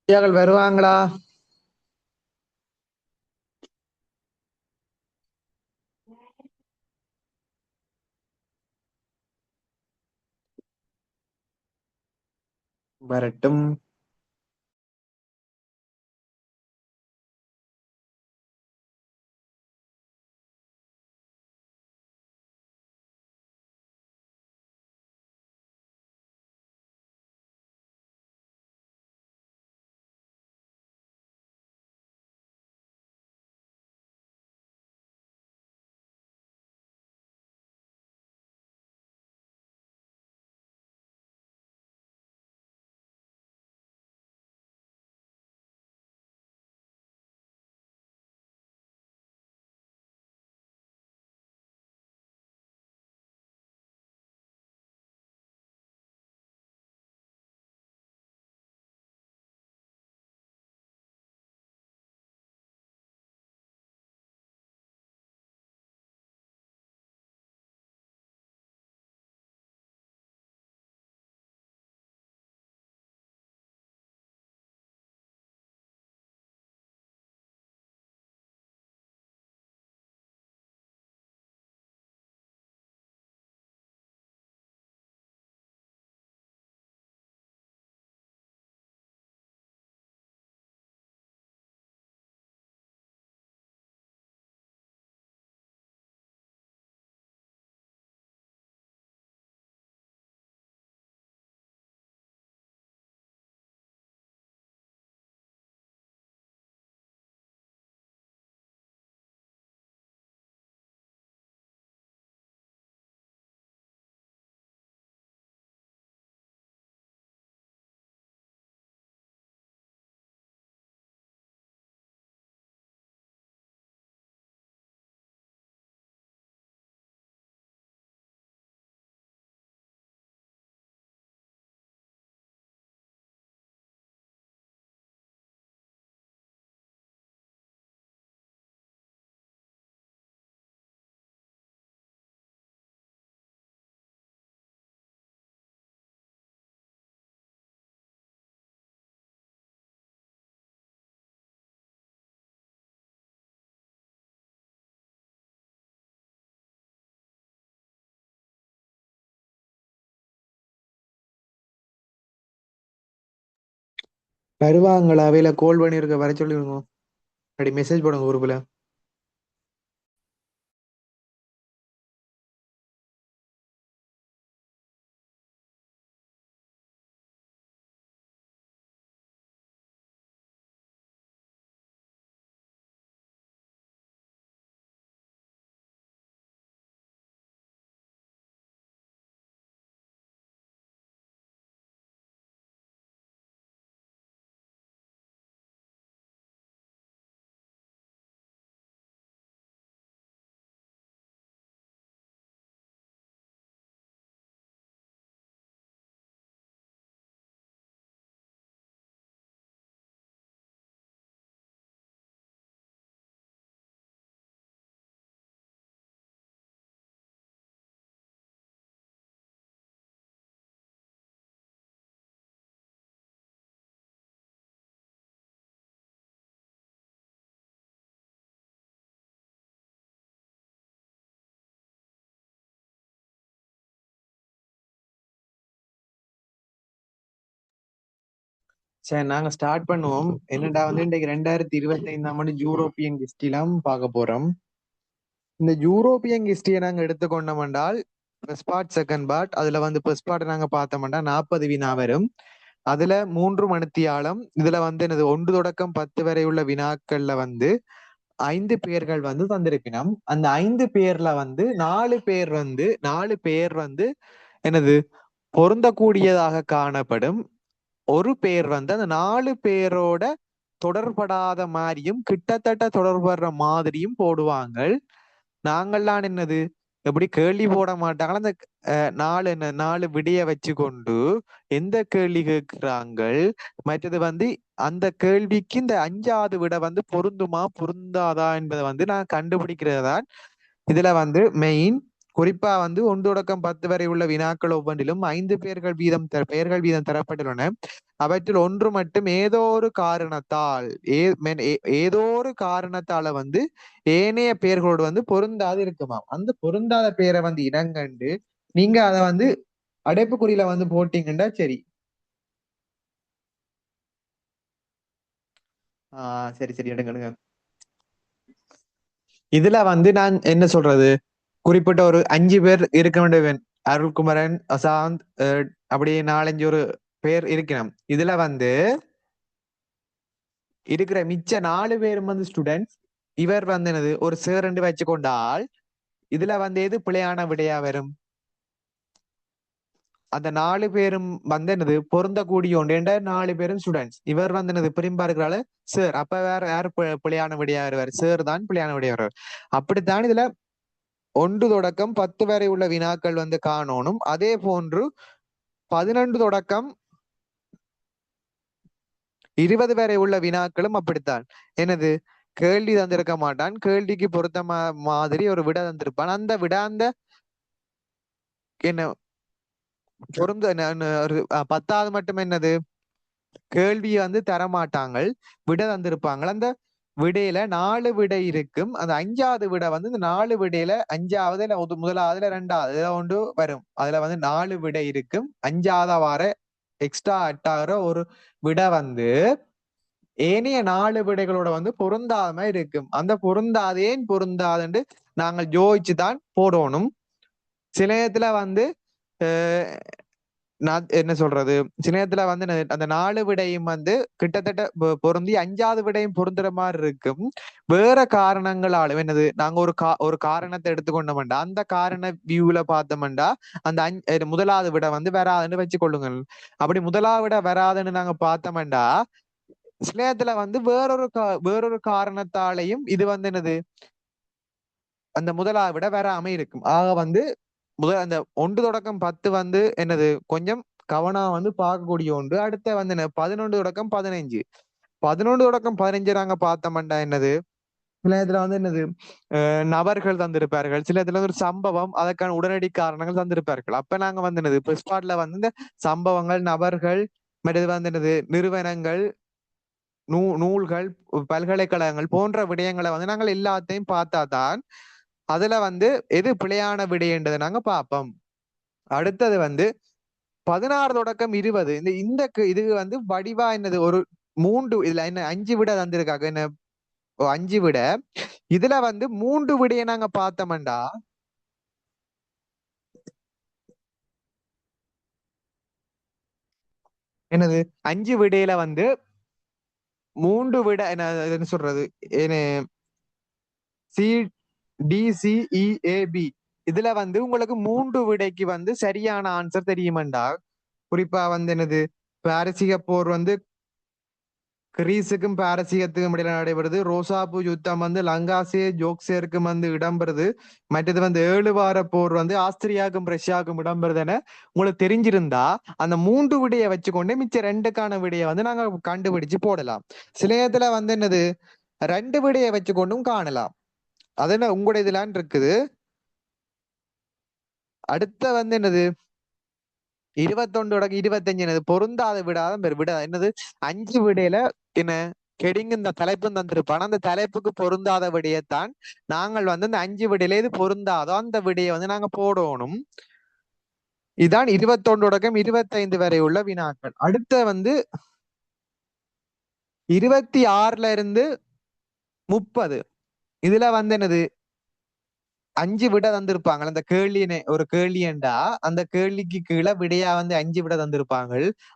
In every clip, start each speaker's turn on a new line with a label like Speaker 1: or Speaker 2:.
Speaker 1: ஐயாக்கள் வருவாங்களா? வரட்டும். வருவாங்களா? அவையில கோல் பண்ணிருக்க வர சொல்லிருங்க. அப்படி மெசேஜ் போடுங்க குரூப்ல. சரி, நாங்க ஸ்டார்ட் பண்ணுவோம். என்னடா வந்து இன்றைக்கு 2025ஆம் ஆண்டு யூரோப்பியன் ஹிஸ்டரிலாம் பார்க்க போறோம். இந்த யூரோப்பியன் ஹிஸ்டரியை நாங்க எடுத்துக்கொண்டோம் என்றால் ஃபர்ஸ்ட் பார்ட் செகண்ட் பார்ட். அதுல வந்து ஃபர்ஸ்ட் பார்ட் நாங்க பார்த்தோம்னா 40 வினா வரும். அதுல 3 மணித்தியாலம். இதுல வந்து எனது 1 தொடக்கம் 10 வரை உள்ள வினாக்கள்ல வந்து 5 பேர்கள் வந்து தந்திருப்பினோம். அந்த 5 பேர்ல வந்து 4 பேர் வந்து எனது பொருந்தக்கூடியதாக காணப்படும். ஒரு பேர் வந்து அந்த 4 பேரோட தொடர்படாத மாதிரியும் கிட்டத்தட்ட தொடர்படுற மாதிரியும் போடுவாங்க. நாங்கள்லாம் என்னது எப்படி கேள்வி போட மாட்டாங்களா? அந்த நாலு விடைய வச்சு கொண்டு எந்த கேள்வி கேட்கிறாங்க, மற்றது வந்து அந்த கேள்விக்கு இந்த 5வது விட வந்து பொருந்துமா பொருந்தாதா என்பதை வந்து நான் கண்டுபிடிக்கிறது தான் இதுல வந்து மெயின். குறிப்பா வந்து 1 தொடக்கம் 10 வரை உள்ள வினாக்கள் ஒவ்வொன்றிலும் 5 பெயர்கள் வீதம் தரப்பட்டுள்ளன. அவற்றில் ஒன்று மட்டும் ஏதோ ஒரு காரணத்தால் ஏதோ ஒரு காரணத்தால வந்து ஏனைய பெயர்களோடு வந்து பொருந்தாது இருக்குமாம். அந்த பொருந்தாத பெயரை வந்து இனங்கண்டு நீங்க அதை வந்து அடைப்புக்குறியில வந்து போட்டீங்கன்னா சரி. சரி சரி எடுங்க. இதுல வந்து நான் என்ன சொல்றது, குறிப்பிட்ட ஒரு 5 பேர் இருக்க வேண்டியவன். அருள்குமரன், அசாந்த், அப்படியே 4-5 ஒரு பேர் இருக்கணும். இதுல வந்து இருக்கிற மிச்ச 4 பேரும் வந்து ஸ்டூடெண்ட்ஸ். இவர் வந்து என்னது ஒரு சேர் ரெண்டு வச்சு கொண்டால் இதுல வந்து எது பிழையான விடையா வரும்? அந்த 4 பேரும் வந்து என்னது பொருந்தக்கூடிய ஒன்று. 4 பேரும் ஸ்டூடெண்ட்ஸ். இவர் வந்து என்னது பிரிம்பா இருக்கிறாள் சார். அப்ப வேற யார் பிழையான விடையா வருவார்? சார் தான் பிழையான விடையா வருவார். அப்படித்தான் இதுல 1 தொடக்கம் 10 வரை உள்ள வினாக்கள் வந்து காணணும். அதே போன்று 11 தொடக்கம் 20 வரை உள்ள வினாக்களும் அப்படித்தான். என்னது கேள்வி தந்திருக்க மாட்டான். கேள்விக்கு பொருத்த மாதிரி ஒரு விட தந்திருப்பான். அந்த விட அந்த என்ன பொருந்த ஒரு 10வது மட்டும் என்னது கேள்வியை வந்து தரமாட்டாங்க, விட தந்திருப்பாங்க. அந்த விடையில 4 விடை இருக்கும். அந்த 5வது விடை வந்து இந்த 4 விடையில 5ஆவதுல முதலாவதுல 2வது ஒன்று வரும். அதுல வந்து 4 விடை இருக்கும். 5ஆவதா வார எக்ஸ்ட்ரா அட்டாகிற ஒரு விடை வந்து ஏனைய 4 விடைகளோட வந்து பொருந்தாம இருக்கும். அந்த பொருந்தாதேன் பொருந்தாதுன்னு நாங்கள் யோசிச்சு தான் போடணும். சில நேரத்துல வந்து நான் என்ன சொல்றது, சில நேரத்துல வந்து அந்த 4 விடையும் வந்து கிட்டத்தட்ட பொருந்தி 5வது விடையும் பொருந்துற மாதிரி இருக்கும். வேற காரணங்களாலும் என்னது நாங்க ஒரு காரணத்தை எடுத்துக்கொண்டோம்டா, அந்த காரண வியூல பார்த்தோம்டா அந்த 1வது விடை வந்து வராதுன்னு வச்சு கொள்ளுங்கள். அப்படி 1வது விடை வராதுன்னு நாங்க பார்த்தோம்டா சில நேரத்துல வந்து வேறொரு காரணத்தாலையும் இது வந்து என்னது அந்த 1வது விட வராம இருக்கும். ஆக வந்து அந்த 1 தொடக்கம் 10 வந்து என்னது கொஞ்சம் கவனம் வந்து பார்க்கக்கூடிய ஒன்று. அடுத்த வந்து என்ன 11 தொடக்கம் 15. 11 தொடக்கம் 15 நாங்க பார்த்தோம்டா என்னது சில இதுல வந்து என்னது நபர்கள் தந்திருப்பார்கள். சில இதுல ஒரு சம்பவம் அதற்கான உடனடி காரணங்கள் தந்திருப்பார்கள். அப்ப நாங்க வந்து என்னது ஸ்பாட்ல வந்து இந்த சம்பவங்கள், நபர்கள், மற்றது வந்து என்னது நிறுவனங்கள், நூல்கள், பல்கலைக்கழகங்கள் போன்ற விடயங்களை வந்து நாங்கள் எல்லாத்தையும் பார்த்தாதான் அதுல வந்து எது பிழையான விடயன்றதை நாங்க பார்ப்போம். அடுத்தது வந்து 16 தொடக்கம் 20 இந்த இது வந்து வடிவா என்னது ஒரு 3 இதுல என்ன 5 விட தந்திருக்காங்க. என்ன 5 விட இதுல வந்து 3 விடைய நாங்க பார்த்தோம்டா என்னது 5 விடையில வந்து 3 விட என்ன சொல்றது சி DCEAB இதுல வந்து உங்களுக்கு 3 விடைக்கு வந்து சரியான ஆன்சர் தெரியுமெண்டா. குறிப்பா வந்து என்னது பாரசீக போர் வந்து கிரீஸுக்கும் பாரசீகத்துக்கும் இடையில நடைபெறுது. ரோசாபு யுத்தம் வந்து லங்காசே ஜோக்சேருக்கும் வந்து இடம்பெறுது. மற்றது வந்து 7 வார போர் வந்து ஆஸ்திரியாவுக்கும் ரஷ்யாவுக்கும் இடம்பெறுது என உங்களுக்கு தெரிஞ்சிருந்தா அந்த 3 விடையை வச்சுக்கொண்டே மிச்ச 2க்கான விடையை வந்து நாங்க கண்டுபிடிச்சு போடலாம். சில நேரத்துல வந்து என்னது 2 விடையை வச்சுக்கொண்டும் காணலாம். அது என்ன உங்களுடைய இதுலான் இருக்குது. அடுத்த வந்து என்னது 21 தொடக்கம் 25 என்னது பொருந்தாத விடாத விட என்னது 5 விடையில என்ன கெடிங் இந்த தலைப்பும் தந்திருப்பான். அந்த தலைப்புக்கு பொருந்தாத விடையத்தான் நாங்கள் வந்து இந்த 5 விடையில இது பொருந்தாதோ அந்த விடையை வந்து நாங்க போடணும். இதான் 21 தொடக்கம் 25 வரை உள்ள வினாக்கள். அடுத்த வந்து 26ல இருந்து 30 இதுல வந்து என்னது 5 விட தந்திருப்பாங்க. அந்த கேள்வியினை ஒரு கேள்வியண்டா அந்த கேள்விக்கு கீழே விடையா வந்து 5 விட தந்திருப்பாங்க.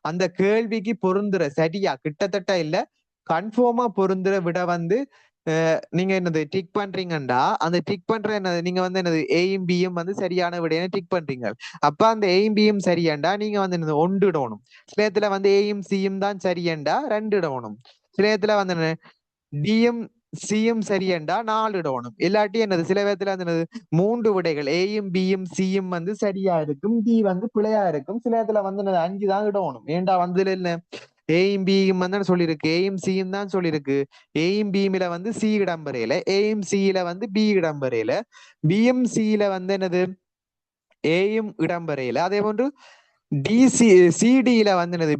Speaker 1: அந்த கேள்விக்கு பொருந்துற சரியா கிட்டத்தட்ட இல்ல கன்ஃபார்மா பொருந்துற விட வந்து நீங்க என்னது டிக் பண்றீங்கண்டா அந்த டிக் பண்ற என்னது நீங்க வந்து என்னது ஏயும் பியும் வந்து சரியான விடையை டிக் பண்றீங்க. அப்ப அந்த ஏயும் பியும் சரியண்டா நீங்க வந்து என்னது 1 இடணும். சில இடத்துல வந்து ஏயும் சியும் தான் சரியண்டா 2 இடணும். சில இடத்துல வந்து டியும் சியும் சரியண்டா 4 இடணும். இல்லாட்டி என்னது சில விதத்துல வந்து என்னது 3 விடைகள் ஏயும் பியும் சியும் வந்து சரியா இருக்கும், டி வந்து பிழையா இருக்கும். சில இடத்துல வந்து 5 தான் இடணும். ஏண்டா வந்து என்ன ஏயும் பியும் வந்து சொல்லியிருக்கு, ஏயும் சியும் தான் சொல்லியிருக்கு. ஏயும் பியில வந்து சி இடம்பெறையில, ஏயும் சியில வந்து பி இடம்பெறையில, பியும் சியில வந்து என்னது ஏயும் இடம்பெறையில. அதே போன்று டிசி சிடியில வந்து என்னது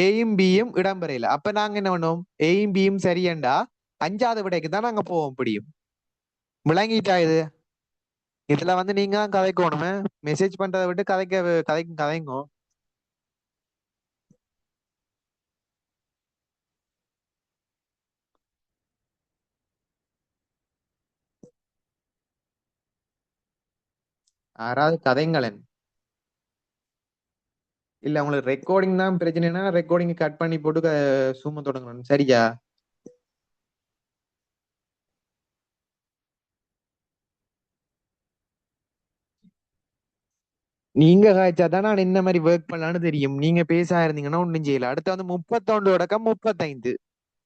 Speaker 1: ஏயும் பியும் இடம்பெறையில. அப்ப நாங்க என்ன பண்ணுவோம், ஏயும் பியும் சரியண்டா 5வது விடைக்கு தான் நாங்க போக முடியும். விளங்கிட்டா இது? இதுல வந்து நீங்க தான் கதைக்கணுமே. மெசேஜ் பண்றதை விட்டு கதைங்க. யாராவது கதைங்களேன். இல்ல உங்களுக்கு ரெக்கார்டிங் தான் பிரச்சனைனா ரெக்கார்டிங் கட் பண்ணி போட்டு சும்மா தொடங்கணும். சரியா? நீங்க காய்ச்சா தான் நான் என்ன மாதிரி ஒர்க் பண்ணலான்னு தெரியும். நீங்க பேச இருந்தீங்கன்னா ஒண்ணும் செய்யல. அடுத்து வந்து 31 தொடக்கம் 35.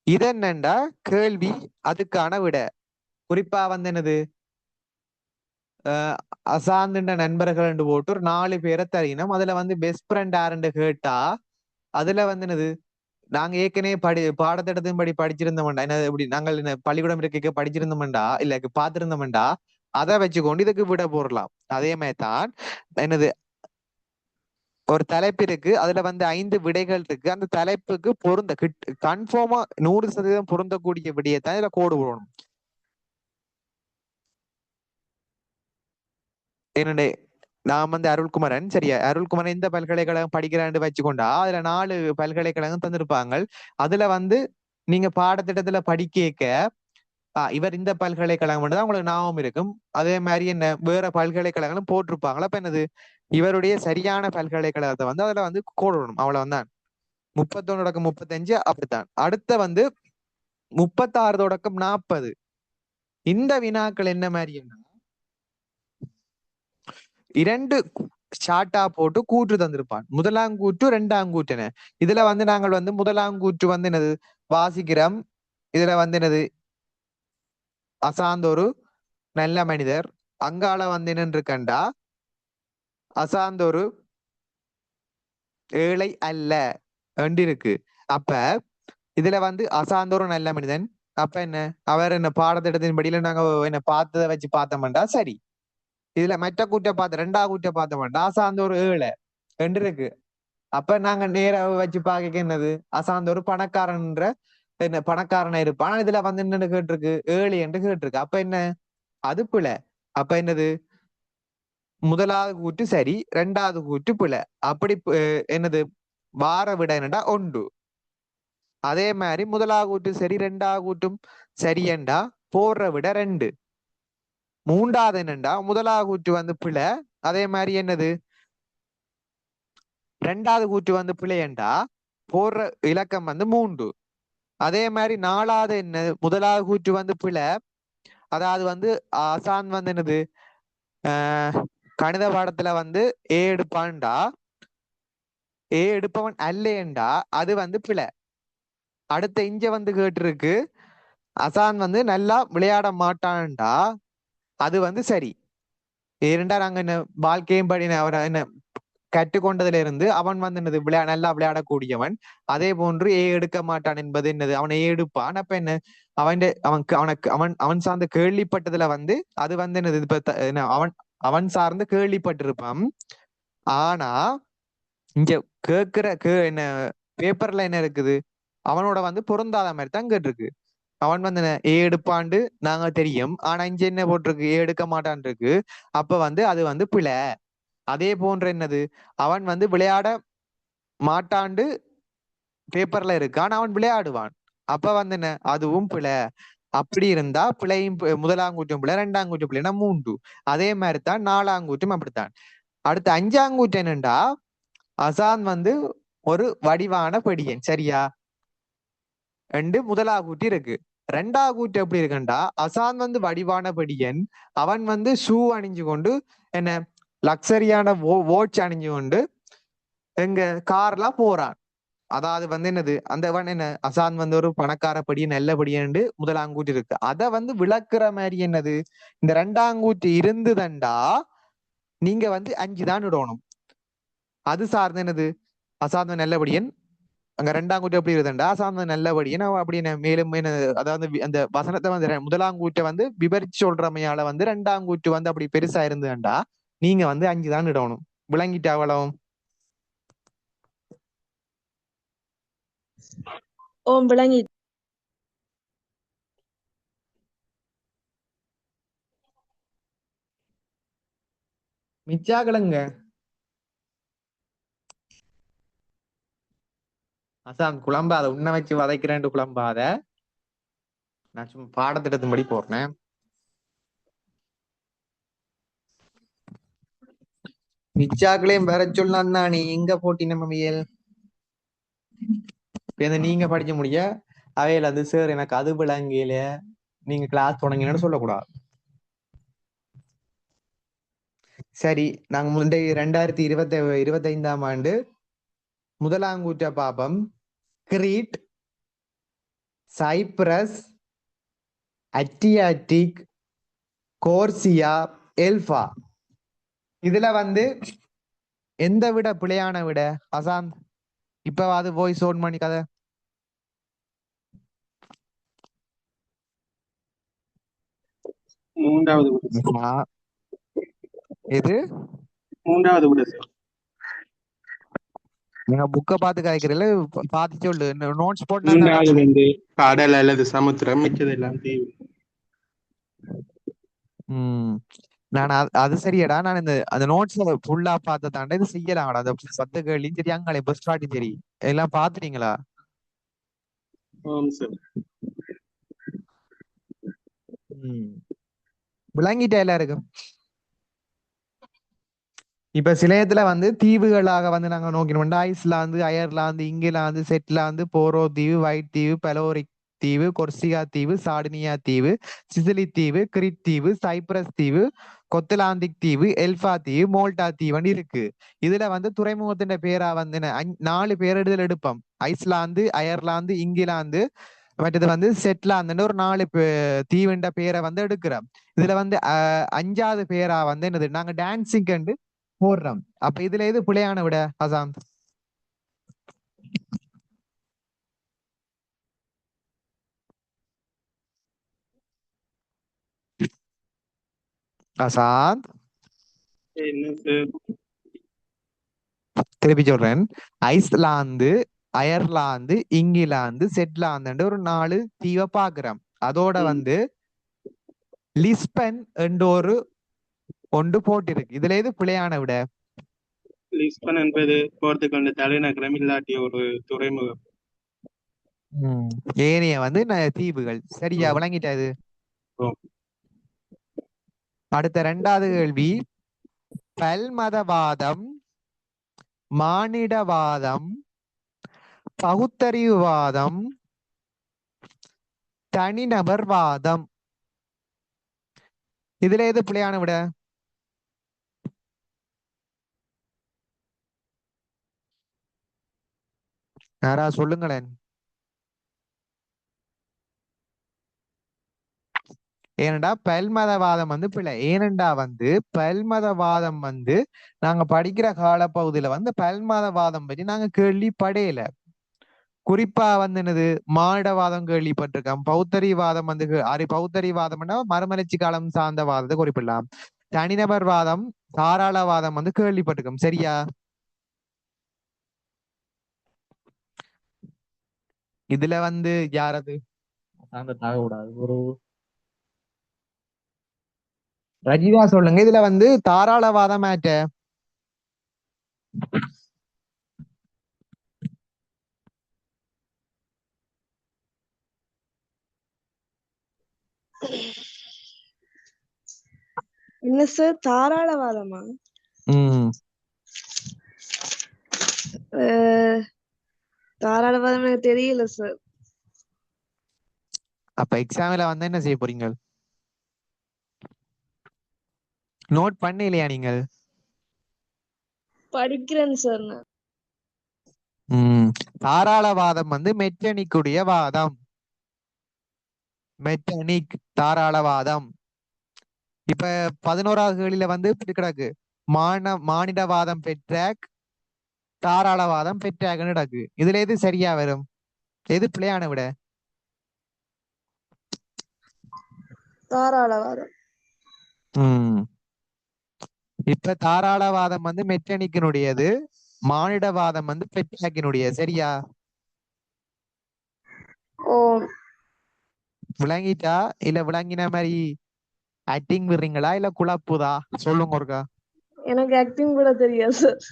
Speaker 1: இது என்னண்டா கேள்வி, அதுக்கான விட. குறிப்பா வந்து என்னது, அசாந்துண்ட நண்பர்கள் போட்டு ஒரு 4 பேரை தரீனம். அதுல வந்து பெஸ்ட் ஃப்ரெண்ட் யாருன்னு கேட்டா அதுல வந்து என்னது, நாங்க ஏற்கனவே பாடத்திட்டத்தின் படி படிச்சிருந்தோம்டா. என்ன இப்படி நாங்கள் என்ன பள்ளிக்கூடம் இருக்க படிச்சிருந்தோம்டா, இல்ல பார்த்திருந்தோம்டா, அதை வச்சுக்கொண்டு இதுக்கு விட போடலாம். அதே மாதிரி தான் என்னது, ஒரு தலைப்பு இருக்கு, அதுல வந்து 5 விடைகள் இருக்கு. அந்த தலைப்புக்கு கன்ஃபார்மா 100% பொருந்தக்கூடிய விடையத்தான் இதுல கோடு போடணும். என்னடே, நான் வந்து அருள்குமரன். சரியா? அருள்குமரன் இந்த பல்கலைக்கழகம் படிக்கிறான்னு வச்சுக்கொண்டா அதுல 4 பல்கலைக்கழகம் தந்திருப்பாங்க. அதுல வந்து நீங்க பாடத்திட்டத்துல படிக்க இவர் இந்த பல்கலைக்கழகம் தான் உங்களுக்கு ஞாபகம் இருக்கும். அதே மாதிரி என்ன வேற பல்கலைக்கழகங்களும் போட்டிருப்பாங்களா. அப்ப என்னது, இவருடைய சரியான பல்கலைக்கழகத்தை வந்து அதுல வந்து கோடணும். அவ்வளவுதான். 31 தொடக்கம் 35 அப்படித்தான். அடுத்த வந்து 36 தொடக்கம் 40. இந்த வினாக்கள் என்ன மாதிரி, இரண்டு ஷார்ட்டா போட்டு கூற்று தந்திருப்பான். முதலாம் கூற்று, இரண்டாம் கூற்றுன. இதுல வந்து நாங்கள் வந்து முதலாம் கூற்று வந்து என்னது வாசிக்கிறோம். இதுல வந்து என்னது, அசாந்த ஒரு நல்ல மனிதர். அங்கால வந்து என்னன்னு இருக்கண்டா, அசாந்த ஒரு ஏழை அல்ல என்று இருக்கு. அப்ப இதுல வந்து அசாந்த ஒரு நல்ல மனிதன். அப்ப என்ன, அவர் என்ன பாடத்திட்டத்தின் படியில நாங்க என்ன பார்த்ததை வச்சு பார்த்தோம்டா சரி. இதுல மற்ற கூட்ட பார்த்த 2வது கூட்ட பார்த்தோம்டா அசாந்த ஒரு ஏழை என்று இருக்கு. அப்ப நாங்க நேர வச்சு பாக்க என்னது, அசாந்த ஒரு பணக்காரன்ற என்ன பணக்காரனா இருப்பான். இதுல வந்து என்னன்னு கேட்டிருக்கு, ஏழு என்று கேட்டிருக்கு. அப்ப என்ன, அது பிழை. அப்ப என்னது, முதலாவது கூற்று சரி, 2வது கூற்று பிழை. அப்படி என்னது, வார விட என்னடா ஒன்று. அதே மாதிரி முதலாவது கூற்று சரி, 2வது கூற்றும் சரியண்டா போடுற விட 2. 3வது என்னண்டா, முதலாவது கூற்று வந்து பிழை. அதே மாதிரி என்னது, 2வது கூற்று வந்து பிழையண்டா போடுற இலக்கம் வந்து 3. அதே மாதிரி 4வது என்ன, முதலாவது கூற்று வந்து பிழை. அதாவது வந்து ஆசான் வந்து என்னது, ஆஹ் கணித பாடத்துல வந்து எடுப்பான்டா, எடுப்பவன் அல்லேண்டா அது வந்து பிழை. அடுத்த இஞ்ச வந்து கேட்டிருக்கு, அசான் வந்து நல்லா விளையாட மாட்டான்டா அது வந்து சரி. இரண்டா நாங்க என்ன வாழ்க்கையும் படி அவரை என்ன கற்றுக்கொண்டதுல இருந்து அவன் வந்து என்னது நல்லா விளையாடக்கூடியவன். அதே போன்று எடுக்க மாட்டான் என்பது என்னது, அவனை எடுப்பான். அப்ப என்ன, அவன் அவன் சார்ந்த கேள்விப்பட்டதுல வந்து அது வந்து என்னது, இப்ப என்ன அவன் அவன் சார்ந்து கேள்விப்பட்டிருப்பான். ஆனா இங்க என்ன பேப்பர்ல என்ன இருக்குது, அவனோட வந்து பொருந்தாத மாதிரி தான் கேட்டிருக்கு. அவன் வந்து என்ன எடுப்பாண்டு நாங்க தெரியும். ஆனா இங்க என்ன போட்டிருக்கு, எடுக்க மாட்டான் இருக்கு. அப்ப வந்து அது வந்து பிழை. அதே போன்ற என்னது, அவன் வந்து விளையாட மாட்டாண்டு பேப்பர்ல இருக்கு. ஆனா அவன் விளையாடுவான். அப்ப வந்து என்ன, அதுவும் பிழை. அப்படி இருந்தா பிழையும் முதலாங்கூற்றும் பிழை, 2ஆங்கூற்றும் பிள்ளைனா 3. அதே மாதிரி தான் 4ஆங்கூற்றும் அப்படித்தான். அடுத்து 5ஆங்கூற்று என்னண்டா, அசான் வந்து ஒரு வடிவான படியன். சரியா? முதலாகூட்டி இருக்கு. 2ஆகூட்டு எப்படி இருக்குண்டா, அசான் வந்து வடிவான படியன். அவன் வந்து ஷூ அணிஞ்சு கொண்டு என்ன லக்ஸரியான வாட்ச் அணிஞ்சு கொண்டு எங்க கார்லாம் போறான். அதாவது வந்து என்னது, அந்த என்ன அசான் வந்து ஒரு பணக்கார படி நல்லபடியாண்டு முதலாங்கூட்டு இருக்கு. அதை வந்து விளக்குற மாதிரி என்னது, இந்த 2ஆங்கூட்டு இருந்துதண்டா நீங்க வந்து 5 தான் இடணும். அது சார்ந்து என்னது, அசாந்த நல்லபடியன். அங்க 2ஆங்கூட்டு எப்படி இருக்குதுண்டா, அசாந்த நல்லபடியன் அப்படி என்ன மேலும் என்ன, அதாவது அந்த வசனத்தை வந்து முதலாங்கூட்டை வந்து விவரிச்சு சொல்றமையால வந்து 2ஆங்கூட்டு வந்து அப்படி பெருசா இருந்ததுண்டா நீங்க வந்து 5 தான் இடணும். விளங்கிட்டு அவ்வளவு.
Speaker 2: ஓம் விளங்கி.
Speaker 1: மிச்சாக்களுங்க அசாம் குழம்பாத உன்னை வச்சு வதைக்கிறேன் குழம்பாத. நான் சும்மா பாடத்திட்டத்தின்படி போடுறேன். மிச்சாக்களையும் வர சொல்லலாம் தான். நீ எங்க போட்டின மமியல் நீங்க படிக்க முடிய அவையில அது சார் எனக்கு அது விளங்கியில நீங்க கிளாஸ் தொடங்கினு சொல்லக்கூடாது. சரி, நாங்க முந்தைய 2025ஆம் ஆண்டு முதலாங்கூற்ற பாப்பம் கிரீட், சைப்ரஸ், அட்டியாட்டிக், கோர்சியா, எல்ஃபா. இதுல வந்து எந்த விட பிழையான விட அசாந்த் இப்ப அது வாய்ஸ் ஓன் பண்ணி கதை.
Speaker 3: மூன்றாவது விட.
Speaker 1: எது
Speaker 3: மூன்றாவது விட சார்.
Speaker 1: நீங்க புக்க பார்த்து காய்க்கிறீங்களா பார்த்து சொல்லு. நோட்ஸ் போட்டு
Speaker 3: மூன்றாவது வந்து கடல் அல்லது சமுத்திரம், மிச்சதெல்லாம் தீவு.
Speaker 1: நான் அது சரியடா. நான் இந்த அந்த நோட்ஸ் ஃபுல்லா பார்த்த தாண்ட இது செய்யலாம்டா. அந்த 10 கேள்வியும் சரி, அங்கே பஸ் ஸ்டார்டும் சரி, எல்லாம் பாத்துட்டீங்களா?
Speaker 3: ஆமாம் சார்.
Speaker 1: விளங்கிட்டா எல்லாருக்கும்? இப்ப சிலையத்துல வந்து தீவுகளாக வந்து நாங்க நோக்கினோம்டா ஐஸ்லாந்து, அயர்லாந்து, இங்கிலாந்து, செட்லாந்து, போரோ தீவு, வைட் தீவு, பெலோரிக் தீவு, கொர்சிகா தீவு, சார்டினியா தீவு, சிசிலி தீவு, கிரிட் தீவு, சைப்ரஸ் தீவு, கொத்தலாந்திக் தீவு, எல்ஃபா தீவு, மோல்டா தீவுன்னு இருக்கு. இதுல வந்து துறைமுகத்தின் பேரா வந்து 4 பேரிடுதல் எடுப்போம். ஐஸ்லாந்து, அயர்லாந்து, இங்கிலாந்து, மற்றது வந்து செட்லாந்துன்னு ஒரு 4 தீவுண்ட பேரை வந்து எடுக்கிறோம். இதுல வந்து 5வது பேரா வந்து என்னது நாங்க டான்சிங் கண்டு போடுறோம். அப்ப இதுல எது பிழையான விட அசாந்த்? அசாந்த்
Speaker 3: என்ன சார்?
Speaker 1: திருப்பி சொல்றேன். ஐஸ்லாந்து, அயர்லாந்து, இங்கிலாந்து, செட்லாந்து ஒரு 4 தீவை பாக்குறோம். அதோட வந்து லிஸ்பன் என்ற ஒரு ஒன்று போட்டிருக்கு. இதுல எது பிழையான விட?
Speaker 3: லிஸ்பன் என்பது போர்த்துகல் தலைநகரம் இல்லாட்டிய ஒரு துறைமுகம்.
Speaker 1: ஏனைய வந்து தீவுகள். சரியா விளங்கிட்டாது? அடுத்த 2வது கேள்வி, பல்மதவாதம், மானிடவாதம், பகுத்தறிவுவாதம், தனிநபர்வாதம். இதுல எது பிழையான விட? யாரா சொல்லுங்களேன். ஏனண்டா பல்மதவாதம் வந்து பிழை. ஏனண்டா வந்து பல்மதவாதம் வந்து நாங்க படிக்கிற காலப்பகுதியில வந்து பல்மதவாதம் பற்றி நாங்க கேள்விப்படையில. குறிப்பா வந்து என்னது மானிடவாதம் கேள்விப்பட்டிருக்கோம். பௌத்தரிவாதம் வந்து பௌத்தரிவாதம்னா மறுமலர்ச்சி காலம் சார்ந்த வாதத்தை குறிப்பிடலாம். தனிநபர் வாதம், தாராளவாதம் வந்து கேள்விப்பட்டிருக்கோம். சரியா? இதுல வந்து யாரது அந்த கூடாது ஒரு ரஜிதா சொல்லுங்க. இதுல வந்து தாராளவாதம் ஆற்ற
Speaker 2: என்ன சார் தாராளவாதமா? தாராளவாதம் எனக்கு தெரியல சார்.
Speaker 1: அப்ப எக்ஸாம்ல வந்து என்ன செய்ய போறீங்க? நோட் பண்ண இல்லையா நீங்கள்?
Speaker 2: படிக்கிறேன் சார் நான்.
Speaker 1: தாராளவாதம் வந்து மெட்டனிக்குடைய வாதம். மெட்டனிக் தாராளவாதம். இப்ப 11வது கேள்வியில வந்து இப்படி கிடக்கு. மானிடவாதம் பெற்றாக், தாராளவாதம் பெற்றாக்னு கிடக்கு. இதுல எது சரியா வரும்? எது பிழையான விட?
Speaker 2: தாராளவாதம்.
Speaker 1: இப்ப தாராளவாதம் வந்து மெட்டனிக்கினுடையது, மானிடவாதம் வந்து பெட்ராக்கினுடையது. சரியா?
Speaker 2: ஓ
Speaker 1: விளங்கிட்டா? இல்ல விளங்கின மாதிரி ஆக்டிங் விடுறீங்களா இல்ல குழப்புதா? சொல்லுங்க ஒருக்கா.
Speaker 2: எனக்கு ஆக்டிங் கூட தெரியாது சார்.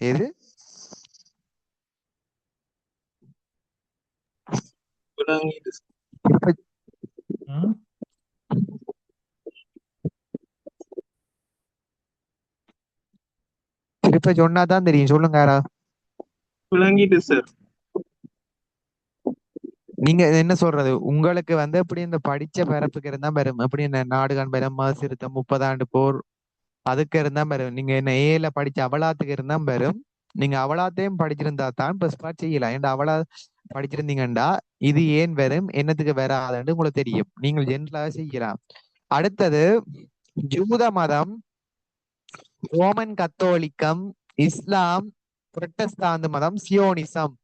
Speaker 1: எது?
Speaker 3: விளங்கிட்டு
Speaker 1: இப்ப ம்? திருப்ப சொன்னாதான் தெரியும். சொல்லுங்க யாரா.
Speaker 3: விளங்கிட்டு சார்.
Speaker 1: நீங்க என்ன சொல்றது, உங்களுக்கு வந்து எப்படி இந்த படிச்ச பிறப்புக்கு இருந்தா பெரும், எப்படி இந்த நாடுகான் பெரும், மறுசிறுத்தம், 30 ஆண்டு போர், அதுக்கு இருந்தா பெரும். நீங்க என்ன ஏல படிச்ச அவலாத்துக்கு இருந்தா பெரும். நீங்க அவலாத்தையும் படிச்சிருந்தா தான் பெஸ்பாட் செய்யலாம். ஏன்டா அவலா படிச்சிருந்தீங்கண்டா இது ஏன் வரும் என்னத்துக்கு வராதுன்னு உங்களுக்கு தெரியும். நீங்கள் ஜென்ரலாக செய்யலாம். அடுத்தது ஜூத மதம், ரோமன் கத்தோலிக்கம், இஸ்லாம், புரட்டஸ்தாந்து மதம், சியோனிசம்.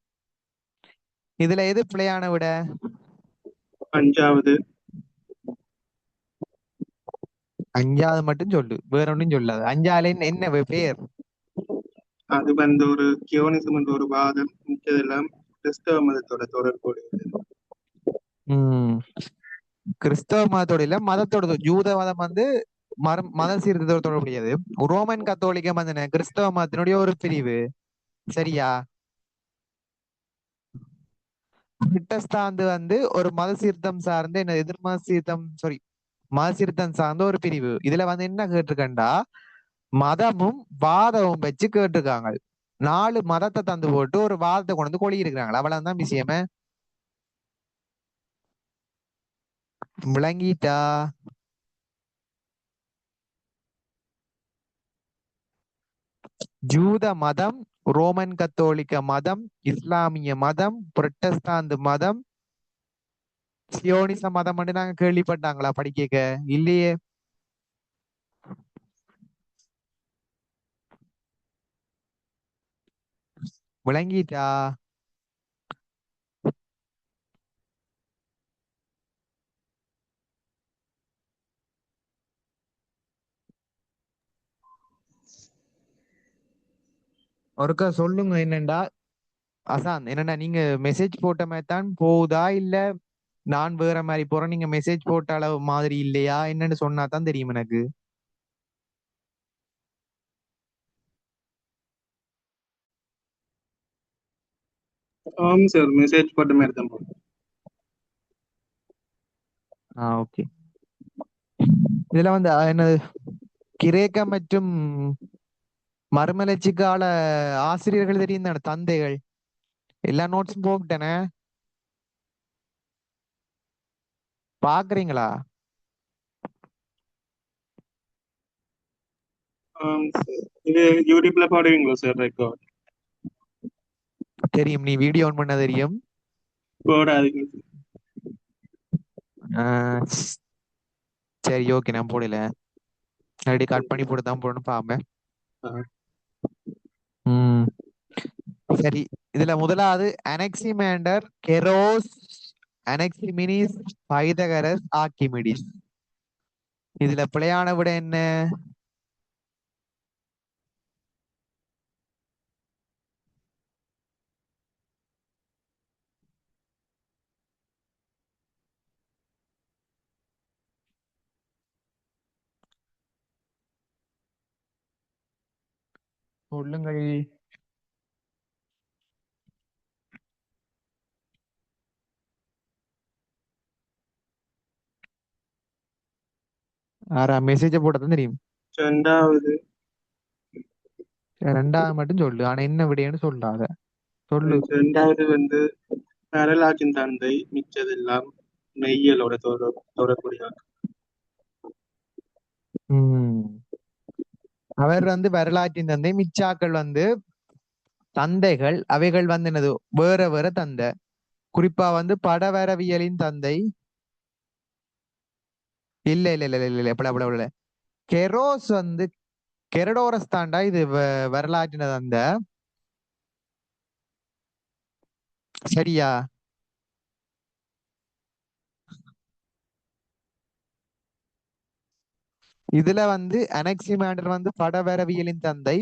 Speaker 1: இதுல எது பிழையான விட?
Speaker 3: 5வது.
Speaker 1: 5வது மட்டும் சொல்லு, வேற ஒன்றும் சொல்லாது. 5ஆல என்ன பேர்?
Speaker 3: அது வந்து ஒரு கியோனிசம் என்ற ஒரு வாதம், மிச்சதெல்லாம் கிறிஸ்தவ மதத்தோட தொடர்புடையது.
Speaker 1: உம் கிறிஸ்தவ மதத்தோட இல்ல, மதத்தோட. ஜூத மதம் வந்து மத சீர்திருத்தத்தோட தொடர்புடையது. ரோமன் கத்தோலிக்கம் வந்து என்ன? கிறிஸ்தவ மதத்தினுடைய ஒரு பிரிவு. சரியா? புரட்டஸ்தாந்து வந்து ஒரு மத சீர்த்தம் சார்ந்து என்ன, எதிர் மத சீர்த்தம், சாரி, மத சீர்த்தம் சார்ந்த ஒரு பிரிவு. இதுல வந்து என்ன கேட்டிருக்கண்டா, மதமும் வாதமும் வச்சு கேட்டிருக்காங்க. 4 மதத்தை தந்து போட்டு ஒரு வாதத்தை கொண்டு வந்து கொழி இருக்கிறாங்க. அவ்வளவுதான் விஷயமே. விளங்கிட்டா? ஜூத மதம், ரோமன் கத்தோலிக்க மதம், இஸ்லாமிய மதம், புரட்டஸ்தாந்து மதம், சியோனிச மதம் நாங்க கேள்விப்பட்டாங்களா படிக்க? இல்லையே. விளங்கிட்டா? ஒருக்கா சொல்லுங்க என்னண்டா. அசான் என்னண்டா, நீங்க மெசேஜ் போட்ட மாதிரி தான் போகுதா இல்ல நான் வேற மாதிரி போறேன், நீங்க மெசேஜ் போட்ட அளவு மாதிரி இல்லையா என்னன்னு சொன்னா தான் தெரியும் எனக்கு.
Speaker 3: ஆம் சார், மெசேஜ் போட்ட மாதிரி தான் போகும்.
Speaker 1: ஓகே. இதுல வந்து என்னது, கிரேக்க மற்றும் மறுமலர்ச்சி கால ஆசிரியர்கள் தெரியும் தானே, தந்தைகள். எல்லா நோட்ஸும் போட்டேனே, பாக்குறீங்களா?
Speaker 3: ஆம் சார். இது யூடியூப்ல போடுவீங்களா சார் ரெக்கார்ட்?
Speaker 1: தெரியும், நீ வீடியோ ஆன் பண்ண தெரியும்.
Speaker 3: போடாதீங்க சார்.
Speaker 1: ஆஹ் சரி ஓகே, நான் போடல. அப்படி கட் பண்ணி போட்டு தான் போடணும் பாம்பேன்.
Speaker 3: ஆ,
Speaker 1: ம் சரி. இதுல முதலாவது அனெக்சிமேண்டர், கெரோஸ், அனெக்சிமினிஸ், பைதகரஸ், ஆர்க்கிமிடிஸ். இதுல பிழையான விட என்ன? சொல்லுங்கள். ஆறா மெசேஜ போட்டதான் தெரியும்.
Speaker 3: 2வது.
Speaker 1: 2வது மட்டும் சொல்லு, ஆனா என்ன விடையன்னு சொல்லாத. சொல்லு.
Speaker 3: 2வது வந்து வரலாற்றின் தந்தை, மிச்சதெல்லாம் மெய்யலோட தொடர்புடைய.
Speaker 1: ம் அவர் வந்து வரலாற்றின் தந்தை, மிச்சாக்கள் வந்து தந்தைகள். அவைகள் வந்து என்னது, வேற வேற தந்தை. குறிப்பா வந்து படவரவியலின் தந்தை. இல்ல இல்ல இல்ல இல்ல இல்ல பட பட பட. கெரோஸ் வந்து கெரடோரஸ் தாண்டா இது வரலாற்றின தந்தை. சரியா? இதுல வந்து அனக்சிமாண்டர் வந்து படவரவியலின் தந்தை,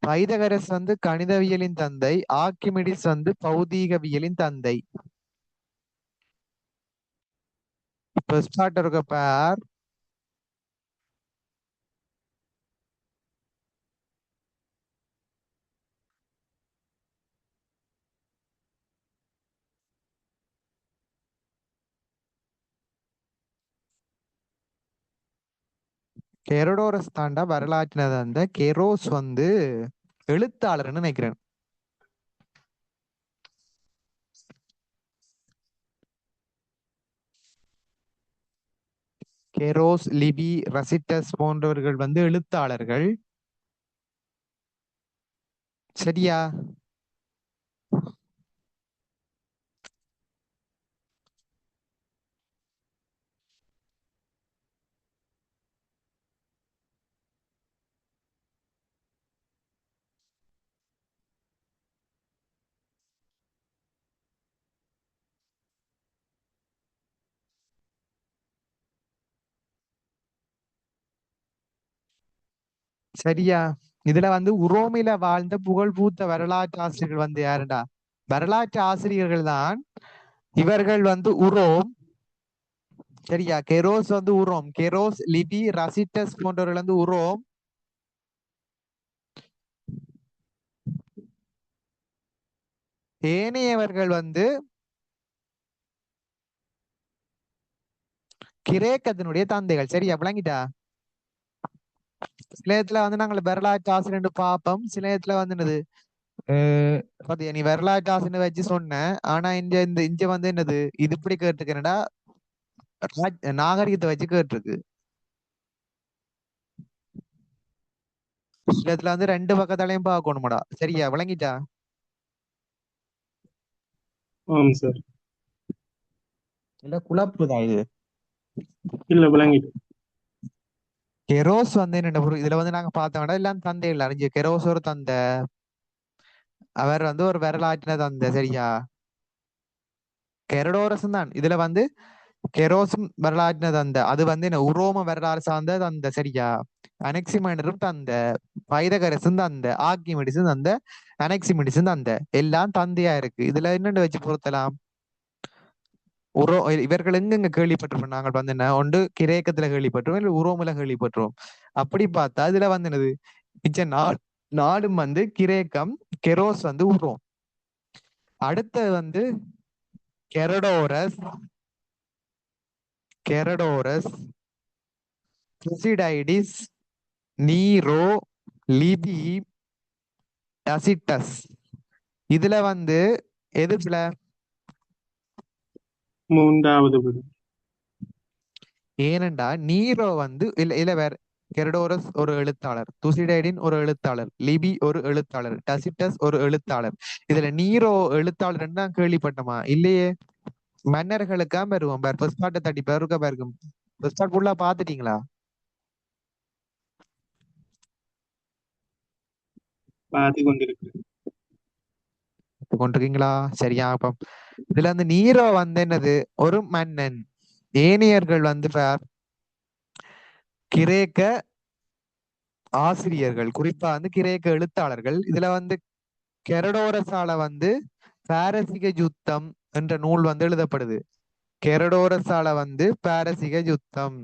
Speaker 1: பைதகரஸ் வந்து கணிதவியலின் தந்தை, ஆர்க்கிமிடிஸ் வந்து பௌதீகவியலின் தந்தை. ஃபர்ஸ்ட் பார்ட் இருக்க பேர் கெரோடோரஸ் தாண்டா வரலாற்றின தந்த. கெரோஸ் வந்து எழுத்தாளர்னு நினைக்கிறேன். கெரோஸ், லிபி, ரசிட்டஸ் போன்றவர்கள் வந்து எழுத்தாளர்கள். சரியா? சரியா? இதுல வந்து உரோமில வாழ்ந்த புகழ் பூத்த வரலாற்று ஆசிரியர்கள் வந்து யாருடா? வரலாற்று ஆசிரியர்கள் தான். இவர்கள் வந்து உரோம். சரியா? கெரோஸ் வந்து உரோம். கெரோஸ், லிபி, ரசிட்டஸ் போன்றவர்கள் வந்து உரோம். ஏனையவர்கள் வந்து கிரேக்கத்தினுடைய தந்தைகள். சரியா? விளங்கிட்டா? சில இடத்துல வந்து நாங்கள் வரலாற்று ஆசிரியர் பார்ப்போம். சில இடத்துல வந்து என்னது பாத்தியா, நீ வரலாற்று ஆசிரியர் வச்சு சொன்ன. ஆனா இங்க வந்து என்னது இது இப்படி கேட்டுருக்கேன்டா, நாகரிகத்தை வச்சு கேட்டிருக்கு. சில இடத்துல வந்து ரெண்டு பக்கத்தாலையும் பார்க்கணுமாடா. சரியா? விளங்கிட்டா?
Speaker 3: ஆமாம் சார்.
Speaker 1: இல்ல குழப்புதான் இது.
Speaker 3: இல்ல விளங்கிட்டு.
Speaker 1: கெரோஸ் வந்து என்ன இதுல வந்து நாங்க பார்த்தோம்னா எல்லாம் தந்தை இல்ல அறிஞ்சு. கெரோஸ் ஒரு தந்தை, அவர் வந்து ஒரு வரலாற்றின தந்தை. சரியா? கெரடோரஸும் தான் இதுல வந்து கெரோஸும் வரலாற்றின தந்தை. அது வந்து என்ன உரோம வரலாறு சார்ந்த தந்தை. சரியா? அனெக்சிமண்டரும் தந்தை, பைதகரசும் தந்தை, ஆர்க்கிமிடிஸும் தந்தை, அனெக்சிமிடிஸும் தந்தை. எல்லாம் தந்தையா இருக்கு. இதுல என்னென்னு வச்சு பொருத்தலாம்? இவர்கள் எங்கெங்க கேள்விப்பட்டிருப்போம் நாங்கள் வந்து என்ன ஒன்று கிரேக்கத்துல கேள்விப்பட்டிருவோம், இல்லை உரோமில கேள்விப்பட்டிருவோம். அப்படி பார்த்தா இதுல வந்து என்னது மிச்ச நாடும் வந்து கிரேக்கம், கெரோஸ் வந்து உரோம். அடுத்தது வந்து கெரடோரஸ், கெரடோரஸ், துசிடைடிஸ், நீரோ, லிபி, டசிட்டஸ். இதுல வந்து எதுல
Speaker 3: மூன்றாவது விடு.
Speaker 1: ஏனென்றா நீரோ வந்து இல்ல இல்ல வேற. கெரடோரஸ் ஒரு எழுத்தாளர், துசிடைடின் ஒரு எழுத்தாளர், லிபி ஒரு எழுத்தாளர், டசிட்டஸ் ஒரு எழுத்தாளர். இதுல நீரோ எழுத்தாளர் தான் கேள்விப்பட்டோமா? இல்லையே. மன்னர்களுக்கா வருவோம் பார். ஃபர்ஸ்ட் பார்ட்டை தட்டி பேருக்கா பாருக்கும். ஃபர்ஸ்ட் பார்ட் ஃபுல்லா பாத்துட்டீங்களா?
Speaker 3: பார்த்து கொண்டிருக்கு.
Speaker 1: கொண்டிருக்கீங்களா? சரியா? அப்ப இதுல வந்து நீரோ வந்து என்னது ஒரு மன்னன். ஏனையர்கள் வந்து பார் கிரேக்க ஆசிரியர்கள், குறிப்பா வந்து கிரேக்க எழுத்தாளர்கள். இதுல வந்து கெரடோரஸால வந்து பாரசீக யுத்தம் என்ற நூல் வந்து எழுதப்படுது. கெரடோரஸால வந்து பாரசீக யுத்தம்.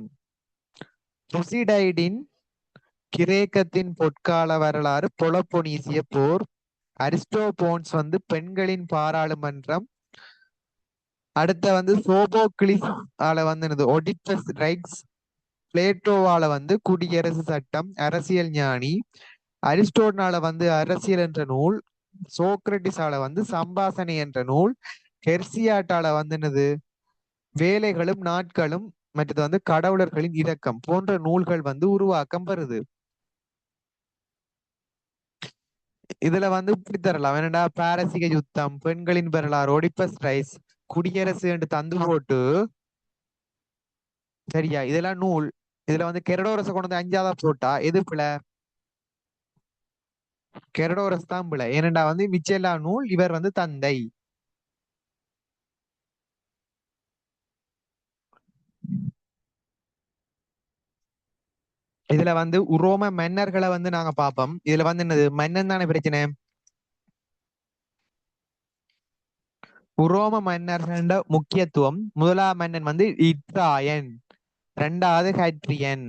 Speaker 1: துசிடைடின் கிரேக்கத்தின் பொற்கால வரலாறு, பொலப்பொனீசிய போர், அரிஸ்டோபோன்ஸ் வந்து பெண்களின் பாராளுமன்றம். அடுத்த வந்து சோபோக்ளிஸ் ஆல வந்து என்னது ஒடிப்பஸ் ரைட்ஸ். பிளேட்டோவால வந்து குடியரசு சட்டம், அரசியல் ஞானி. அரிஸ்டோட்னால வந்து அரசியல் என்ற நூல். சோக்ரட்டிஸால வந்து சம்பாசனை என்ற நூல். ஹெர்சியாட்டால வந்து என்னது வேலைகளும் நாட்களும், மற்றது வந்து கடவுளர்களின் இரக்கம் போன்ற நூல்கள் வந்து உருவாக்கம் வருது. இதுல வந்து இப்படி தரலாம். என்னடா பாரசீக யுத்தம், பெண்களின் வரலாறு, ஒடிப்பஸ் ரைஸ், குடியரசு என்று தந்து போட்டு. சரியா? இதெல்லாம் நூல். இதுல வந்து கெரடோரஸை கொண்டு வந்து அஞ்சாவதா போட்டா எது பிழை? கெரடோரஸ் தான் பிழை. ஏனெண்டா வந்து மிச்செல்லா நூல், இவர் வந்து தந்தை. இதுல வந்து உரோம மன்னர்களை வந்து நாங்க பார்ப்போம். இதுல வந்து என்னது மன்னன் தானே பிரச்சனை. உரோம மன்னர்கள முக்கியத்துவம். முதலாம் மன்னன் வந்து இட்ராயன், இரண்டாவது ஹட்ரியன்.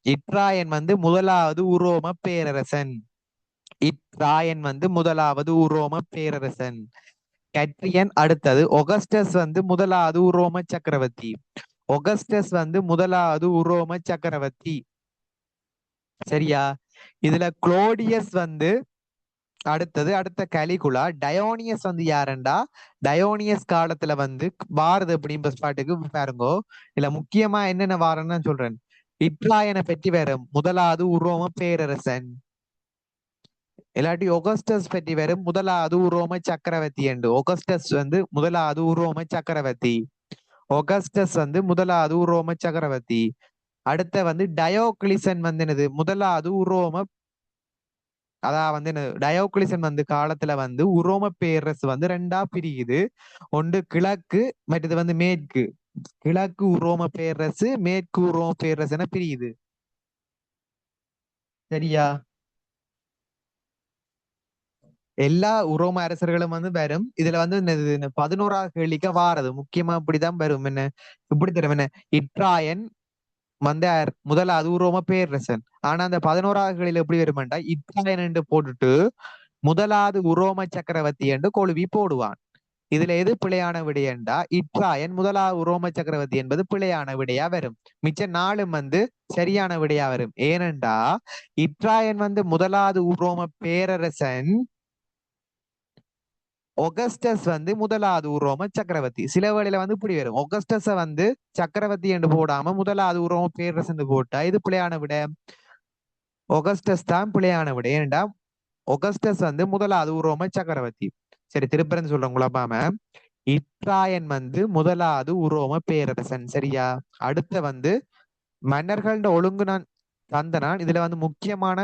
Speaker 1: இட்ராயன் வந்து முதலாவது உரோம பேரரசன். இட்ராயன் வந்து முதலாவது உரோம பேரரசன். கட்ரியன் அடுத்தது. ஒகஸ்டஸ் வந்து முதலாவது உரோம சக்கரவர்த்தி. ஒகஸ்டஸ் வந்து முதலாவது உரோம சக்கரவர்த்தி. சரியா? இதுல குளோடியஸ் வந்து அடுத்தது. அடுத்த கலிகுலா. டயோனியஸ் வந்து யாருண்டா, டயோனியஸ் காலத்துல வந்து பாரத அப்படின்னு பாட்டுக்கு பாருங்கோ. இதுல முக்கியமா என்னென்ன வாரன்னு நான் சொல்றேன். இட்ராயனை பற்றி வேற முதலாவது உரோம பேரரசன். இல்லாட்டி ஒகஸ்டஸ் பற்றி வேற முதலாவது உரோம சக்கரவர்த்தி என்று. ஒகஸ்டஸ் வந்து முதலாவது உரோம சக்கரவர்த்தி. ஒகஸ்டஸ் வந்து முதலாவது உரோம சக்கரவர்த்தி. அடுத்த வந்து டயோக்ளிசன் வந்து என்னது முதலாவது உரோம, அதான் வந்து டயோக்ளிசன் வந்து காலத்துல வந்து உரோம பேரரசு வந்து ரெண்டா பிரியுது. ஒன்று கிழக்கு, மற்றது வந்து மேற்கு. கிழக்கு உரோம பேரரசு, மேற்கு உரோம பேரரசு என பிரியுது. சரியா? எல்லா உரோம அரசர்களும் வந்து வரும். இதுல வந்து 11ஆவது கேள்விக்கு வாரது முக்கியமா இப்படிதான் வரும். என்ன இப்படி தரும் என்ன, இட்ராயன் வந்து முதலாவது உரோம பேரரசன். ஆனா அந்த 11ஆவது கேள்வியில எப்படி வருமாண்டா, இட்ராயன் என்று போட்டுட்டு முதலாவது உரோம சக்கரவர்த்தி என்று கொழுவி போடுவான். இதுல எது பிழையான விடையண்டா, இட்ராயன் முதலாவது உரோம சக்கரவர்த்தி என்பது பிழையான விடையா வரும். மிச்ச நாளும் வந்து சரியான விடையா வரும். ஏனென்றா இட்ராயன் வந்து முதலாவது உரோம பேரரசன், ஒகஸ்டஸ் வந்து முதலாவது உரோம சக்கரவர்த்தி. சில வேளையில வந்து இப்படி வரும், ஒகஸ்டஸ வந்து சக்கரவர்த்தி என்று போடாம முதலாவது உரோம பேரரசன் போட்டா இது பிழையான விட. ஒகஸ்டஸ் தான் பிழையான விட. ஏன்டா ஒகஸ்டஸ் வந்து முதலாவது உரோம சக்கரவர்த்தி. சரி, திருப்பரன்னு சொல்றேன் குழப்பாம. இட்ராயன் வந்து முதலாவது உரோம பேரரசன். சரியா? அடுத்த வந்து மன்னர்கள்ட ஒழுங்கு நான் தந்தனான். இதுல வந்து முக்கியமான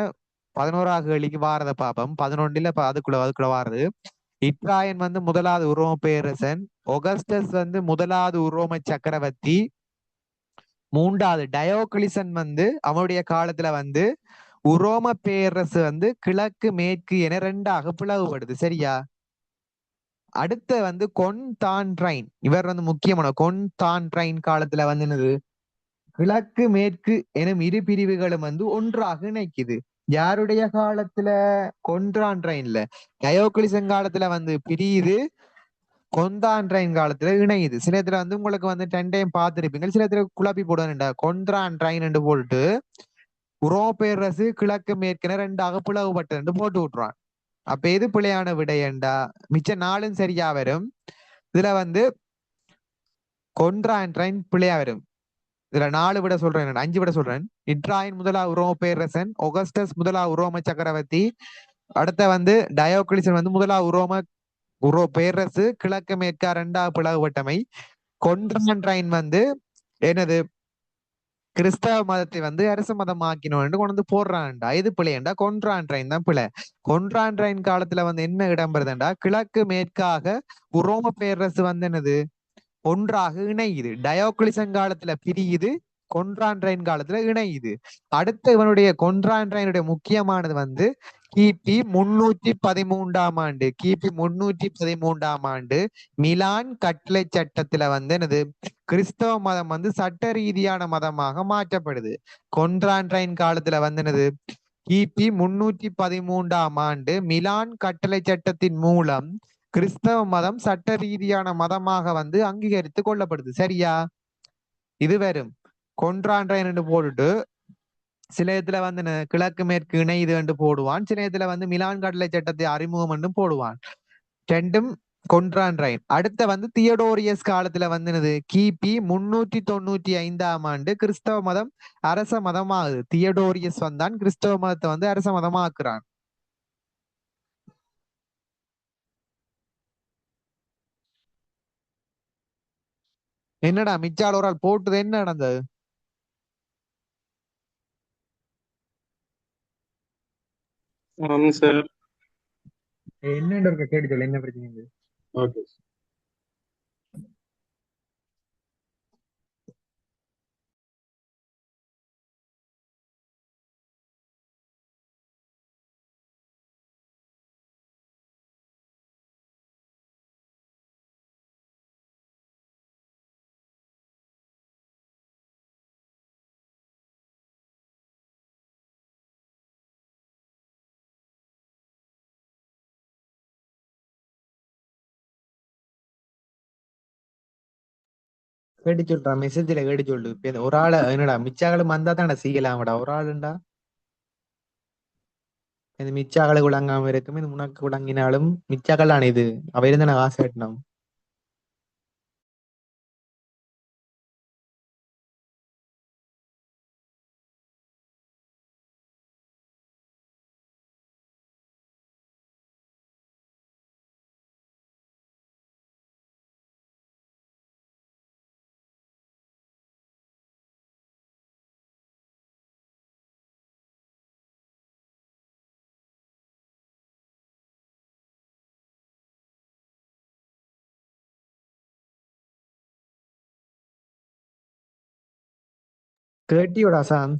Speaker 1: 11ஆவது கேள்விக்கு வாரத பாப்பம். 11ல அதுக்குள்ள வாரது. இட்ராயன் வந்து முதலாவது உரோம பேரரசன். ஒகஸ்டஸ் வந்து முதலாவது உரோம சக்கரவர்த்தி. மூன்றாவது டயோக்ளிசன் வந்து அவனுடைய காலத்துல வந்து உரோம பேரரசு வந்து கிழக்கு மேற்கு என ரெண்டாக பிளவுபடுது. சரியா? அடுத்த வந்து கொன்தான்ட்ரைன். இவர் வந்து முக்கியமான கொன்தான்ட்ரைன் காலத்துல வந்து என்னது கிழக்கு மேற்கு எனும் இரு பிரிவுகளும் வந்து ஒன்றாக இணைக்குது. யாருடைய காலத்துல? கொன்றான்ட்ரைன்ல. டயோக்ளிசன் காலத்துல வந்து பிரியுது, கொந்தான்ட்ரைன் காலத்துல இணையுது. சில இடத்துல வந்து உங்களுக்கு வந்து 10 டைம் பார்த்திருப்பீங்க. சில இடத்துல குழப்பி போடுவேன்டா, கொன்றான்ட்ரைன் என்று போட்டு உரோம பேரரசு கிழக்கு மேற்கென ரெண்டாக பிளவுபட்டு போட்டு விட்டுறான். அப்ப எது பிழையான விடையண்டா, மிச்ச நாளும் சரியா வரும். இதுல வந்து கொன்றான்ட்ரைன் பிழையா வரும். இதுல 4 விட சொல்றேன், 5 விட சொல்றேன். இட்ராயின் முதலாவது உரோம பேரரசன், ஒகஸ்டஸ் முதலாவது உரோம சக்கரவர்த்தி. அடுத்த வந்து டயோக்ளிசன் வந்து முதலாவது உரோ பேரரசு கிழக்கு மேற்கா ரெண்டாவது பிளவுபட்டமை. கொன்றான்ட்ரைன் வந்து என்னது கிறிஸ்தவ மதத்தை வந்து அரச மதம் ஆக்கினோன்னு கொண்டு வந்து போடுறான்டா. இது பிள்ளையண்டா, கொன்றான்ட்ரைன் தான் பிள்ளை. கொன்றான்ட்ரைன் காலத்துல வந்து என்ன இடம்பெறுதுண்டா, கிழக்கு மேற்காக உரோம பேரரசு வந்து என்னது ஒன்றாக இணையுது. டயோக்ளிசன் காலத்துல பிரியுது, கொன்றான்ட்ரைன் காலத்துல இணையுது. அடுத்த இவனுடைய கொன்றான்ட்ரைனுடைய முக்கியமானது வந்து கிபி 313ஆம் ஆண்டு. கிபி 313ஆம் ஆண்டு மிலான் கட்டளை சட்டத்துல வந்து என்னது கிறிஸ்தவ மதம் வந்து சட்ட ரீதியான மதமாக மாற்றப்படுது. கொன்றான்ட்ரைன் காலத்துல வந்து என்னது கிபி 313ஆம் ஆண்டு மிலான் கட்டளை சட்டத்தின் மூலம் கிறிஸ்தவ மதம் சட்ட ரீதியான மதமாக வந்து அங்கீகரித்து கொள்ளப்படுது. சரியா? இது வரும். கொன்றான்ட்ரைன் என்று போட்டுட்டு சில இடத்துல வந்து கிழக்கு மேற்கு இணையுது என்று போடுவான். சில இடத்துல வந்து மிலான் கட்டளை சட்டத்தை அறிமுகம் என்றும் போடுவான். ரெண்டும் கொன்றான்ட்ரைன். அடுத்த வந்து தியடோரியஸ் காலத்துல வந்து என்னது கிபி 395ஆம் ஆண்டு கிறிஸ்தவ மதம் அரச மதமாகுது. தியடோரியஸ் வந்தான் கிறிஸ்தவ மதத்தை வந்து அரச மதமாக்குறான். என்னடா மிச்சால் ஒரு ஆள் போட்டுது, என்ன நடந்தது?
Speaker 3: ஆமாம் சார்.
Speaker 1: என்னன்னு இருக்க கேட்டு சொல்லு, என்ன பிரச்சனை?
Speaker 3: ஓகே.
Speaker 1: கேட்டு சொல்றான், மெசேஜ்ல கேட்டு சொல்லு. இப்ப ஒரு ஆளு என்னடா மிச்சாக்களும் வந்தா தானே செய்யலாமடா, ஒரு ஆளுண்டா இது மிச்சாக்களை விளங்காம இருக்கும். இது உனக்கு விளங்கினாலும் மிச்சாக்களான இது அவ இருந்தா நான் காசு கட்டணும். கேட்டியோடா சான்?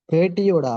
Speaker 1: கேட்டியோடா?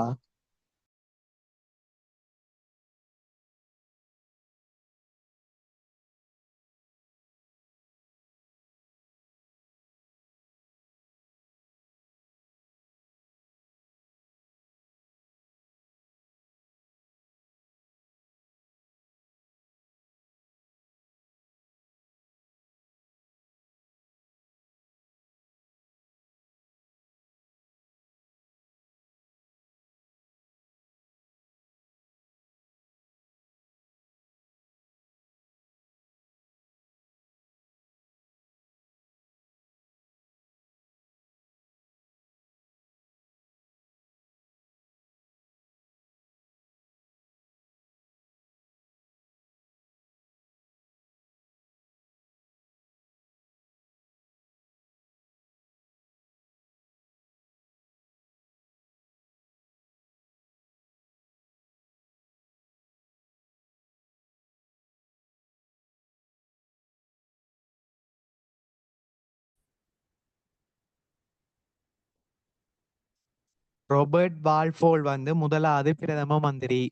Speaker 1: ராபர்ட் வால்ஃபோல் வந்து முதலாவது பிரதம மந்திரி.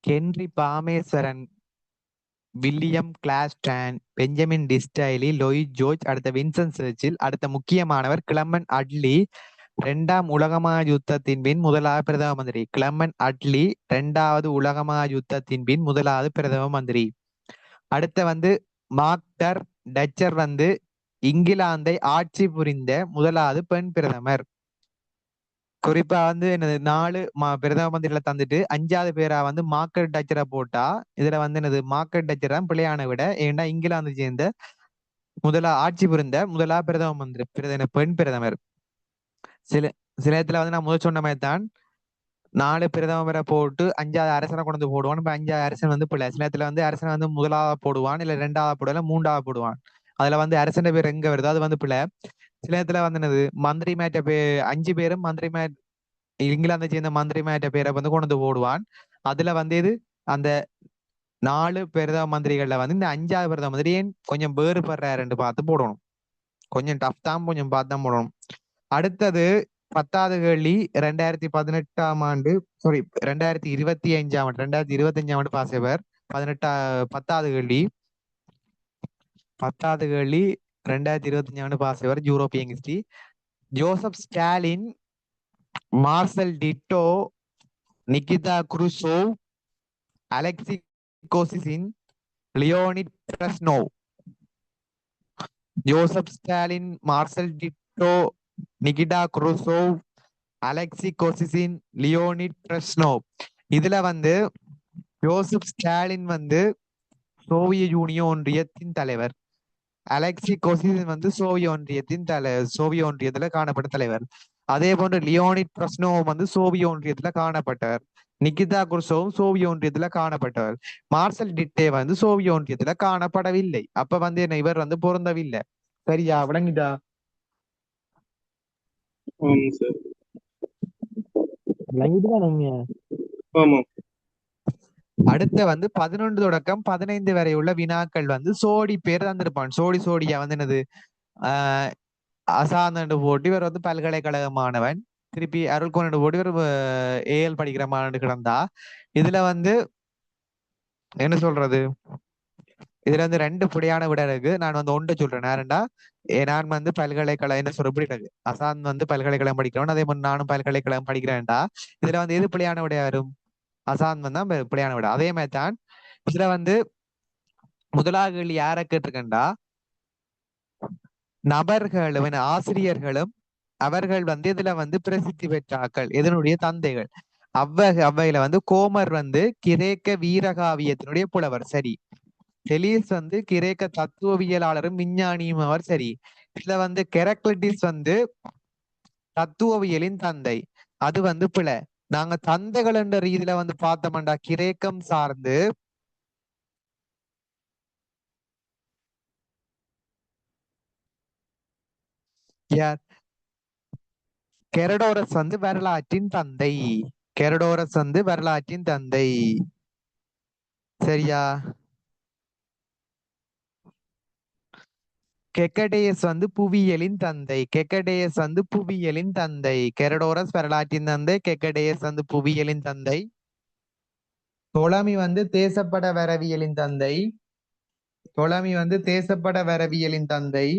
Speaker 1: Henry Palmerston, William Gladstone, Benjamin Disraeli, Lloyd George, அடுத்த வின்சென்ட் சர்ச்சில், அடுத்த முக்கியமானவர் கிளமன் அட்லி, இரண்டாம் உலக யுத்தத்தின் பின் முதலாவது பிரதம மந்திரி. கிளமன் அட்லி இரண்டாவது உலக யுத்தத்தின் பின் முதலாவது பிரதம மந்திரி. அடுத்த வந்து மார்கரெட் டச்சர் வந்து இங்கிலாந்தை ஆட்சி புரிந்த முதலாவது பெண் பிரதமர். குறிப்பா வந்து என்னது 4 பிரதம மந்திரிகளை தந்துட்டு 5வது பேரா வந்து மார்கரெட் டச்சரை போட்டா, இதுல வந்து என்னது மார்கரெட் டச்சர் தான் பிள்ளையான விட, ஏன்னா இங்கிலாந்து சேர்ந்த ஆட்சி புரிந்த முதலாவது பிரதம மந்திரி பெண் பிரதமர். சில சில இடத்துல வந்து நான் முதல் சொன்ன மாதிரி தான் 4 பிரதமரை போட்டு 5வது அரசனை கொண்டு வந்து போடுவான். இப்ப 5வது அரசன் வந்து பிள்ளை. சில இடத்துல வந்து அரசனை வந்து முதலாவது போடுவான், இல்ல 2வது போடுவான், 3வது போடுவான். அதுல வந்து அரசன் பேர் எங்க வருதோ அது வந்து பிள்ளை. சில இடத்துல வந்து என்னது மந்திரி மேட்ட 5 பேரும் மந்திரி மேட் இங்கிலாந்தை சேர்ந்த மந்திரி மேட்ட பேரை வந்து கொண்டு வந்து போடுவான். அதுல வந்து இது அந்த 4 பிரதம மந்திரிகள்ல வந்து இந்த 5வது பிரதம மந்திரி ஏன் கொஞ்சம் வேறுபடுறாருன்னு பார்த்து போடணும். கொஞ்சம் டஃப் தான், கொஞ்சம் பார்த்து தான் போடணும். அடுத்தது 10வது கேள்வி 2018ஆம் ஆண்டு, சாரி 2025ஆம் ஆண்டு, 2025ஆம் ஆண்டு பாசவர். 10வது கேள்வி 2025ஆம் ஆண்டு பாசவர் European history. Joseph Stalin, Marshal Tito, Nikita Khrushchev, Alexei Kosygin, Leonid Brezhnev. Joseph Stalin, Marshal Tito, Nikita Khrushchev, Alexei Kosygin, Leonid Brezhnev. இதுல வந்து ஜோசப் ஸ்டாலின் வந்து சோவியத் யூனியன் ஒன்றியத்தின் தலைவர். அலெக்சி கோசிசின் வந்து சோவியத் ஒன்றியத்துல காணப்பட்ட தலைவர். அதே போன்று லியோனிட் பிரஸ்னோவ் வந்து சோவியத் ஒன்றியத்துல காணப்பட்டவர். நிகிதா குர்சோவும் சோவியத் ஒன்றியத்துல காணப்பட்டவர். மார்சல் டிட்டே வந்து சோவியத் ஒன்றியத்துல காணப்படவில்லை. அப்ப வந்து என்ன இவர் வந்து பொருந்தவில்லை. சரியா விளங்கிட்டா?
Speaker 3: ஆமாம் சார்.
Speaker 1: விளங்கிட்டுதான் நீங்க.
Speaker 3: ஆமாம்.
Speaker 1: அடுத்த வந்து 11 தொடக்கம் 15 வரை உள்ள வினாக்கள் வந்து சோடி பேர் தந்திருப்பான். சோடி சோடியா வந்து என்னது ஆஹ் அசாந்தண்டு போட்டு இவர் வந்து பல்கலைக்கழக மாணவன். திருப்பி அருள்கோணு போட்டு இவர் ஏஎல் படிக்கிற மாணவன் கிடந்தா. இதுல வந்து என்ன சொல்றது, இதுல வந்து ரெண்டு புடியான விட இருக்கு. நான் வந்து ஒன்றை சொல்றேன். யாருண்டா நான் வந்து பல்கலைக்கழகம் என்ன சொல்ற இப்படி இருக்கு, அசாந்த் வந்து பல்கலைக்கழகம் படிக்கிறவன், அதே மாதிரி நானும் பல்கலைக்கழகம் படிக்கிறேன்டா. இதுல வந்து எது புலியான விட வரும்? அசாந்த் தான் புலியான விட. அதே மாதிரி தான் இதுல வந்து முதலாக கேள்வி யாரை கேட்டிருக்கேன்டா, நபர்களும் ஆசிரியர்களும் அவர்கள் வந்து இதுல வந்து பிரசித்தி பெற்றாக்கள் இதனுடைய தந்தைகள். அவையில வந்து கோமர் வந்து கிரேக்க வீரகாவியத்தினுடைய புலவர். சரி. தெலீஸ் வந்து கிரேக்க தத்துவவியலாளரும் விஞ்ஞானியும் அவர். சரி. இதுல வந்து கெரக்லிட்டிஸ் வந்து தத்துவவியலின் தந்தை. அது வந்து பிழை. நாங்க தந்தைகள் என்ற ரீதியில வந்து பார்த்தோம்டா கிரேக்கம் சார்ந்து யார், கெரடோரஸ் வந்து வரலாற்றின் தந்தை. கெரடோரஸ் வந்து வரலாற்றின் தந்தை. சரியா? கெக்கடேயஸ் வந்து புவியியலின் தந்தை. கெக்கடேயஸ் வந்து புவியியலின் தந்தை. கெரடோரஸ் வரலாற்றின் தந்தை, கெக்கடேயஸ் வந்து புவியியலின் தந்தை. தொலமி வந்து தேசப்பட வரவியலின் தந்தை. தொலமி வந்து தேசப்பட வரவியலின் தந்தை.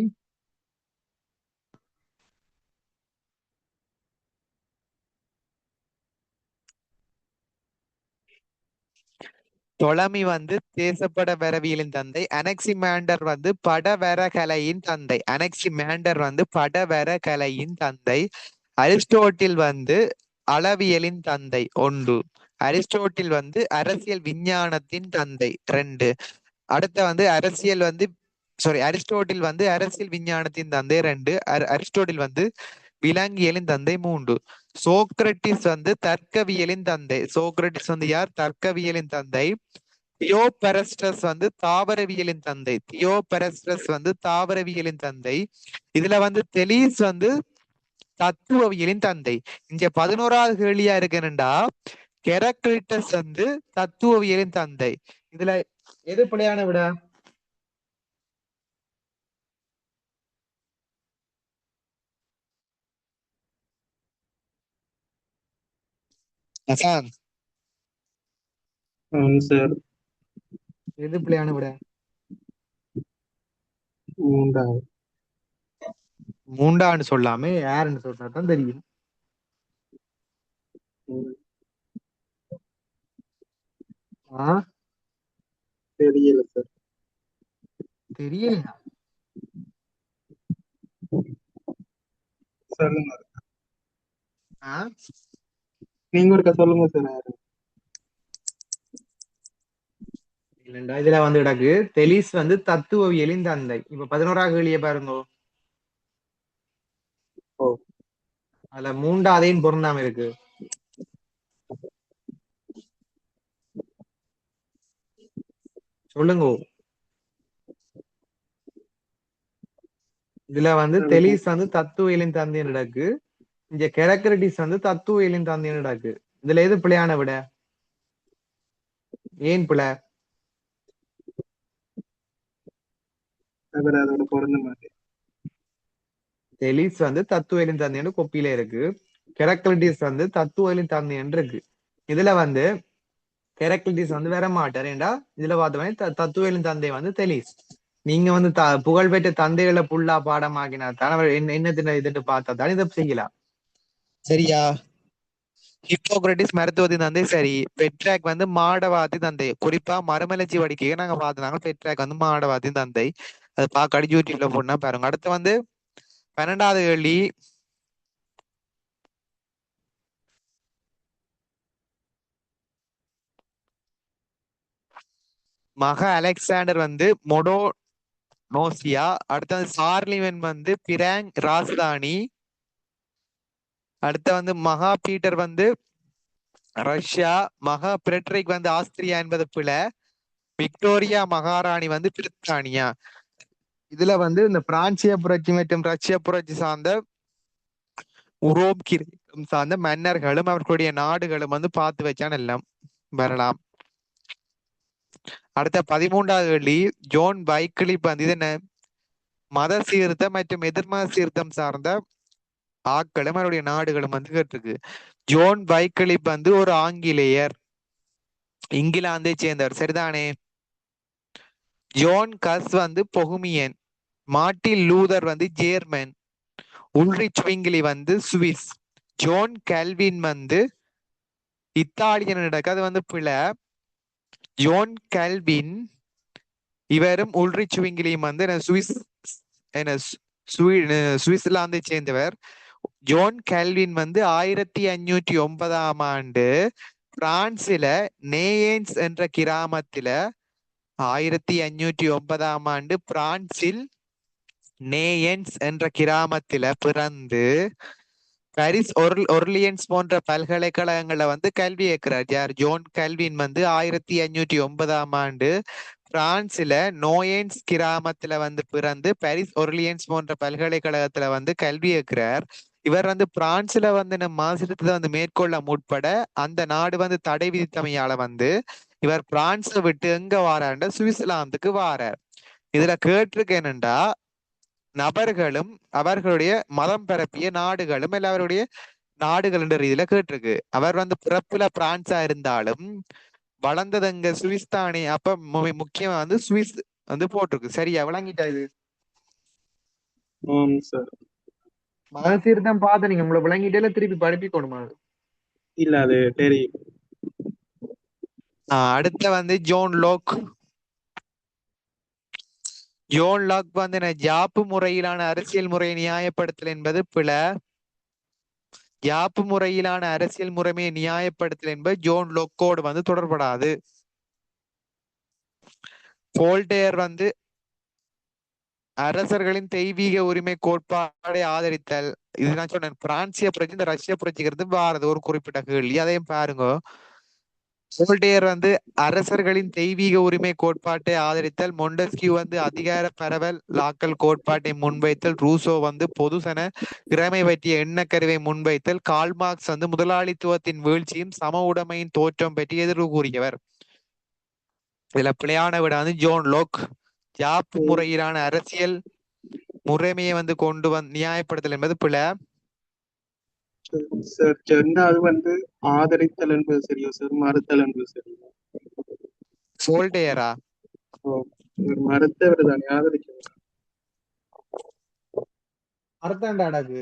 Speaker 1: தொலமி வந்து தேசப்பட வரவியலின் தந்தை. அனெக்சிமேண்டர் வந்து படவரகலையின் தந்தை. அனெக்சிமேண்டர் வந்து படவரகலையின் தந்தை. அரிஸ்டோட்டில் வந்து அளவியலின் தந்தை. ஒன்று. அரிஸ்டோட்டில் வந்து அரசியல் விஞ்ஞானத்தின் தந்தை. 2. அடுத்த வந்து அரசியல் வந்து அரிஸ்டோட்டில் வந்து அரசியல் விஞ்ஞானத்தின் தந்தை. 2. அரிஸ்டோட்டில் வந்து விலங்கியலின் தந்தை. 3. சோக்ரட்டிஸ் வந்து தர்க்கவியலின் தந்தை. சோக்ரட்டிஸ் வந்து யார்? தர்க்கவியலின் தந்தை. தியோபெரஸ்டஸ் வந்து தாவரவியலின் தந்தை. தியோபெரஸ்டஸ் வந்து தாவரவியலின் தந்தை. இதுல வந்து தெலீஸ் வந்து தத்துவவியலின் தந்தை. இங்க 11வது கேள்வியா இருக்கணும்டா, கெரக்லிட்டஸ் வந்து தத்துவவியலின் தந்தை. இதுல எது பிழையான விட? அசான்,
Speaker 3: ஆமாம் சார்.
Speaker 1: எது பிழையான விட?
Speaker 3: 3வது.
Speaker 1: மூண்டான்னு சொல்லாம யாருன்னு சொன்னா தான் தெரியும். ஆஹ்
Speaker 3: தெரியல சார்.
Speaker 1: தெரியலையா?
Speaker 3: சொல்லுங்க.
Speaker 1: ஆஹ்
Speaker 3: நீங்க ஒருக்கா சொல்லுங்க சார். யாரு?
Speaker 1: இல்லண்டா, இதுல வந்து கிடக்கு தெலீஸ் வந்து தத்துவவியலின் தந்தை. இப்ப 11வது கேள்வியை பாருங்க.
Speaker 3: ஓ.
Speaker 1: அதுல மூண்டாதையும் பொருந்தாம இருக்கு. சொல்லுங்க. இதுல வந்து தெலீஸ் வந்து தத்துவவியலின் தந்தைன்னு கிடக்கு. இங்க கெரக்ரட்டிஸ் வந்து தத்துவவியலின் தந்தைன்னு கிடக்கு. இதுல எது பிழையான விட? ஏன் பிழை?
Speaker 3: அவர் அதோட பொருந்த மாட்டேன்.
Speaker 1: தெலீஸ் வந்து தத்துவவியலின் தந்தைன்னு கொப்பியில இருக்கு. கெரக்லிட்டிஸ் வந்து தத்துவவியலின் தந்தைன்னு இருக்கு. இதுல வந்து கெரக்லிட்டிஸ் வந்து வர மாட்டார். ஏண்டா இதுல பார்த்தவனே தத்துவவியலின் தந்தை வந்து தெலீஸ். நீங்க வந்து புகழ்பெற்ற தந்தைகளை புல்லா பாடமாக்கினா தான் அவர் என்ன இதுன்னு பார்த்தா தான் இதை செய்யலாம். சரியா? ஹிப்போக்ரட்டிஸ் மருத்துவத்தின் தந்தை. சரி. பெட்ராக் வந்து மாடவாதி தந்தை. குறிப்பா மறுமலர்ச்சி வடிக்கையை நாங்க பார்த்தாங்க. பெட்ராக் வந்து மாடவாதி தந்தை. அது பார்க்க யூடியூப்ல போனா பாருங்க. அடுத்து வந்து 12வது கேள்வி. மக அலெக்சாண்டர் வந்து மொடோனோசியா. அடுத்தது சார்லிவன் வந்து பிராங் ராஜதானி. அடுத்த வந்து மகா பீட்டர் வந்து ரஷ்யா. மகா பிரெட்ரிக் வந்து ஆஸ்திரியா என்பது பிழை. விக்டோரியா மகாராணி வந்து பிரித்தானியா. இதுல வந்து இந்த பிரான்சிய புரட்சி மற்றும் ரஷ்ய புரட்சி சார்ந்த உரோம் கிரேக்கம் சார்ந்த மன்னர்களும் அவர்களுடைய நாடுகளும் வந்து பார்த்து வச்சான் எல்லாம் வரலாம். அடுத்த 13வது கேள்வி, ஜோன் வைக்லிப் வந்து இது என்ன மத சீர்திருத்தம் மற்றும் எதிர்மத சீர்திருத்தம் சார்ந்த ஆக்களும் அவருடைய நாடுகளும் வந்து கேட்டிருக்கு. ஜோன் வைக்லிப் வந்து ஒரு ஆங்கிலேயர், இங்கிலாந்தை சேர்ந்தவர், சரிதானே? ஜோன் கஸ் வந்து பொகுமியன், மார்ட்டின் லூதர் வந்து ஜேர்மன், உல்ரிச் விங்கிலி வந்து சுவிஸ், ஜோன் கல்வின் வந்து இத்தாலியன் நடக்கு, அது வந்து பிழை. ஜோன் கல்வின் இவரும் உல்ரிச் விங்கிலியும் வந்து சுவிஸ் சுவிட்சர்லாந்தை சேர்ந்தவர். ஜோன் கல்வின் வந்து 1509ஆம் ஆண்டு பிரான்சில நேயன்ஸ் என்ற கிராமத்தில 1509ஆம் ஆண்டு பிரான்சில் நேயன்ஸ் என்ற கிராமத்தில பிறந்து பாரிஸ் ஒர்லியன்ஸ் போன்ற பல்கலைக்கழகங்கள்ல வந்து கல்வி ஏற்கிறார். யார்? ஜோன் கல்வின் வந்து 1509ஆம் ஆண்டு பிரான்சில நோயன்ஸ் கிராமத்துல வந்து பிறந்து பாரிஸ் ஒர்லியன்ஸ் போன்ற பல்கலைக்கழகத்துல வந்து கல்வி ஏற்கிறார். இவர் வந்து பிரான்ஸ்ல வந்து நம்ம மாசத்தை வந்து மேற்கொள்ள முற்பட அந்த நாடு வந்து தடை விதித்தமையால வந்து இவர் பிரான்ஸை விட்டு எங்க வாராண்ட சுவிட்சர்லாந்துக்கு வாரார். இதுல கேட்டிருக்கு என்னண்டா, நபர்களும் அவர்களுடைய மதம் பரப்பிய நாடுகளும் எல்லாருடைய நாடுகள் என்ற ரீதியில கேட்டிருக்கு. அவர் வந்து பிறப்புல பிரான்ஸா இருந்தாலும் வளர்ந்தது எங்க சுவிஸ் தானே. அப்ப முக்கியமா வந்து சுவிஸ் வந்து போட்டிருக்கு. சரியா விளங்கிட்டா? இது
Speaker 3: ஆம் சார்.
Speaker 1: மத சீர்திருத்தம் பார்த்து நீங்க உங்களை விளங்கிட்டே திருப்பி படிப்பிக்கணுமா?
Speaker 3: இல்ல அது தெரியும்.
Speaker 1: அடுத்த வந்து ஜோன் லோக். ஜோன் லாக் வந்து ஜாப்பு முறையிலான அரசியல் முறையை நியாயப்படுத்தல் என்பது பிழை. ஜாப்பு முறையிலான அரசியல் முறைமையை நியாயப்படுத்தல் என்பது ஜோன் லோக்கோடு வந்து தொடர்படாது. போல்டேர் வந்து அரசர்களின் தெய்வீக உரிமை கோட்பாடை ஆதரித்தல். இது நான் சொன்னேன், பிரான்சிய புரட்சி இந்த ரஷ்ய புரட்சிக்கிறது பாரத ஒரு குறிப்பிட்ட கேள்வி, அதையும் பாருங்க. போல்டேர் வந்து அரசர்களின் தெய்வீக உரிமை கோட்பாட்டை ஆதரித்தல், மொண்டஸ்கியூ வந்து அதிகார பரவல் லாக்கல் கோட்பாட்டை முன்வைத்தல், ரூசோ வந்து பொதுசன இறைமை பற்றிய எண்ணக்கருவை முன்வைத்தல், கால்மார்க்ஸ் வந்து முதலாளித்துவத்தின் வீழ்ச்சியும் சம உடைமையின் தோற்றம் பற்றி எதிர்வு கூறியவர். இதுல பிழையான விட வந்து ஜோன் லோக். ஜாப்பு முறையிலான அரசியல் முறைமையை வந்து கொண்டு வந்து நியாயப்படுத்தல் என்பது பிழை.
Speaker 3: சார் ரெண்டாவது வந்து ஆதரித்தல் என்பது சரியா சார், மறுத்தல் என்பது சரியா?
Speaker 1: போல்டேரா?
Speaker 3: மறுத்தவர் தானே, ஆதரிக்க
Speaker 1: அர்த்தாண்டாடாது.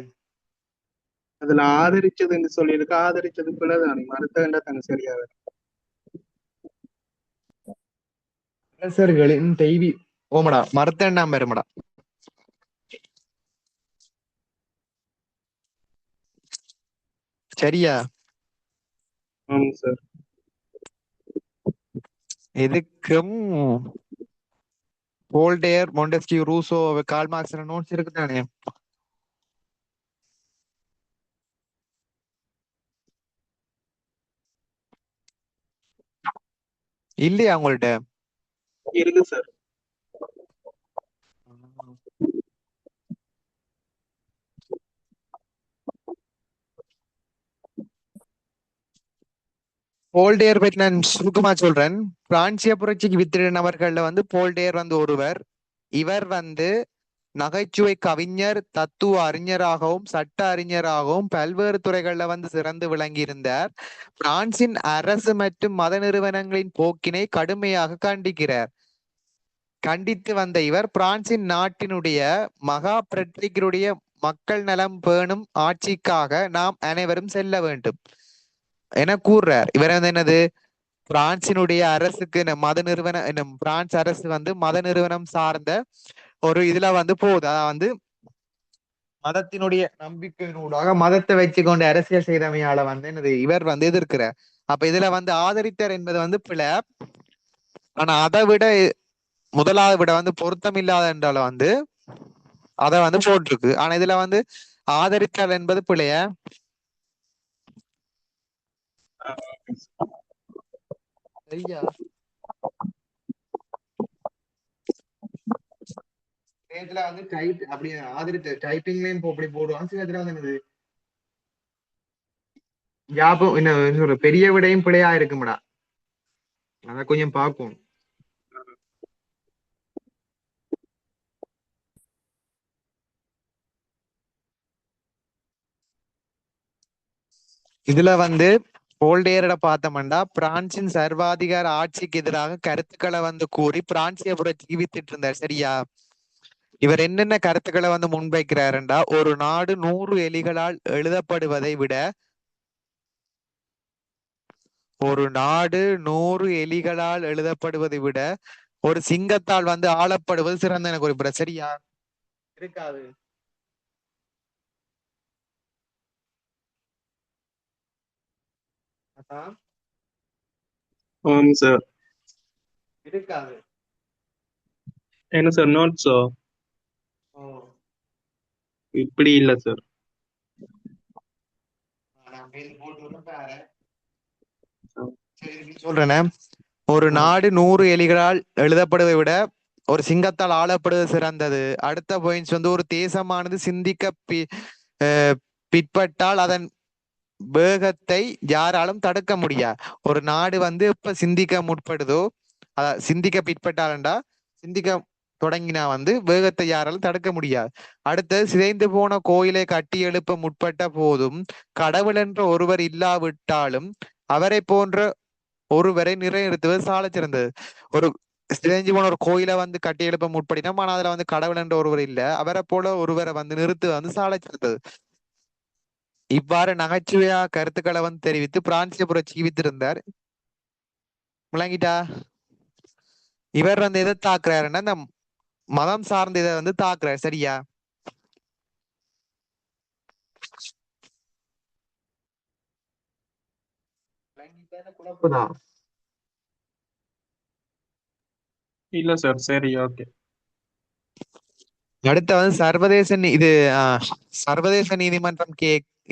Speaker 3: அதுல ஆதரிச்சதுன்னு சொல்லியிருக்கு, ஆதரிச்சது பிள்ளைதானே, மறுத்தவேண்டா தானே சரியா?
Speaker 1: அரசர்களின் தெய்வீ ஓமடா மறுத்தேண்டாம் பெருமடா. சரியா?
Speaker 3: ஆமாம் சார்.
Speaker 1: எதுக்கும் போல்டேர், மொண்டஸ்கியூ, ரூசோ, கால்மார்க்ஸ் நோட்ஸ் இருக்குதானே? இல்லையா உங்கள்ட்ட?
Speaker 3: இருக்கு சார்.
Speaker 1: போல்டேர் பற்றி நான் சுருக்கமா சொல்றேன். பிரான்சிய புரட்சிக்கு வித்திடினவர்கள்ல வந்து போல்டேர் வந்து ஒருவர். இவர் வந்து நகைச்சுவை கவிஞர், தத்துவ அறிஞராகவும் சட்ட அறிஞராகவும் பல்வேறு துறைகள்ல வந்து சிறந்து விளங்கியிருந்தார். பிரான்சின் அரசு மற்றும் மத நிறுவனங்களின் போக்கினை கடுமையாக கண்டித்து வந்த இவர் பிரான்சின் நாட்டினுடைய மகா பிரட்ரிகருடைய மக்கள் நலம் பேணும் ஆட்சிக்காக நாம் அனைவரும் செல்ல வேண்டும் என கூறுறார். இவர் வந்து என்னது, பிரான்சினுடைய அரசுக்கு மத நிறுவன பிரான்ஸ் அரசு வந்து மத நிறுவனம் சார்ந்த ஒரு இதுல வந்து போகுது. அதான் வந்து மதத்தினுடைய நம்பிக்கையினூடாக மதத்தை வச்சுக்கொண்டு அரசியல் செய்தமையால வந்து என்னது இவர் வந்து எதிர்க்கிறார். அப்ப இதுல வந்து ஆதரித்தர் என்பது வந்து பிழை. ஆனா அதை விட முதலாவது விட வந்து பொருத்தம் இல்லாத என்றால வந்து அதை வந்து போட்டிருக்கு. ஆனா இதுல வந்து ஆதரித்தல் என்பது பிழைய. சரியா? நேத்துல வந்து டைப் அப்படி ஆதரித்து டைப்பிங்லயும் இப்போ அப்படி போடுவான். சில நேரத்துல வந்து என்னது ஞாபகம் என்ன சொல்ற பெரிய விடையும் பிழையா இருக்கும்டா. அத கொஞ்சம் பார்க்கும். இதுல வந்து போல்டேரோட பார்த்தோம்னா பிரான்சின் சர்வாதிகார ஆட்சிக்கு எதிராக கருத்துக்களை வந்து கூறி பிரான்சிய ஜீவித்துட்டு இருந்தார். சரியா? இவர் என்னென்ன கருத்துக்களை வந்து முன்வைக்கிறாருண்டா, ஒரு நாடு 100 எலிகளால் எழுதப்படுவதை விட ஒரு நாடு 100 எலிகளால் எழுதப்படுவதை விட ஒரு சிங்கத்தால் வந்து ஆளப்படுவது சிறந்த என குறிப்பிட. சரியா? இருக்காது. அதான்
Speaker 3: ஆம் சார்.
Speaker 1: இருக்காது.
Speaker 3: என்ன சார் நோட்ஸோ?
Speaker 1: ஓ,
Speaker 3: இப்படி இல்ல சார்.
Speaker 1: நான் பேசி போட்டு விடுறேன் பாரு. சரி, சொல்றேனே. ஒரு
Speaker 3: ஆ.
Speaker 1: நாடு 100 எலிகளால் எழுதப்படுவதை விட ஒரு சிங்கத்தால் ஆளப்படுவது சிறந்தது. அடுத்த பாயிண்ட்ஸ் வந்து ஒரு தேசமானது சிந்திக்க பிற்பட்டால் அதன் வேகத்தை யாராலும் தடுக்க முடியாது. ஒரு நாடு வந்து இப்ப சிந்திக்க முற்படுதோ, சிந்திக்க பிற்பட்டாலண்டா சிந்திக்க தொடங்கினா வந்து வேகத்தை யாராலும் தடுக்க முடியாது. அடுத்தது சிதைந்து போன கோயிலை கட்டி எழுப்ப முற்பட்ட போதும் கடவுள் என்ற ஒருவர் இல்லாவிட்டாலும் அவரை போன்ற ஒருவரை நிறைநிறுத்துவது சால சிறந்தது. ஒரு சிதைஞ்சு போன ஒரு கோயிலை வந்து கட்டி எழுப்ப முற்படினோம், ஆனா அதுல வந்து கடவுள் என்ற ஒருவர் இல்ல, அவரை போல ஒருவரை வந்து நிறுத்துவது வந்து சால சிறந்தது. இவ்வாறு நகைச்சுவையா கருத்துக்களை வந்து தெரிவித்து பிரான்சிய ஜீவித்திருந்தார். முழங்கிட்டா? இவர் வந்து எதை தாக்குறாருன்னா இந்த மதம் சார்ந்த இதை வந்து தாக்குறாரு. சரியா? குழப்பதான்.
Speaker 3: இல்ல சார். சரி, ஓகே.
Speaker 1: அடுத்த வந்து இது சர்வதேச நீதிமன்றம்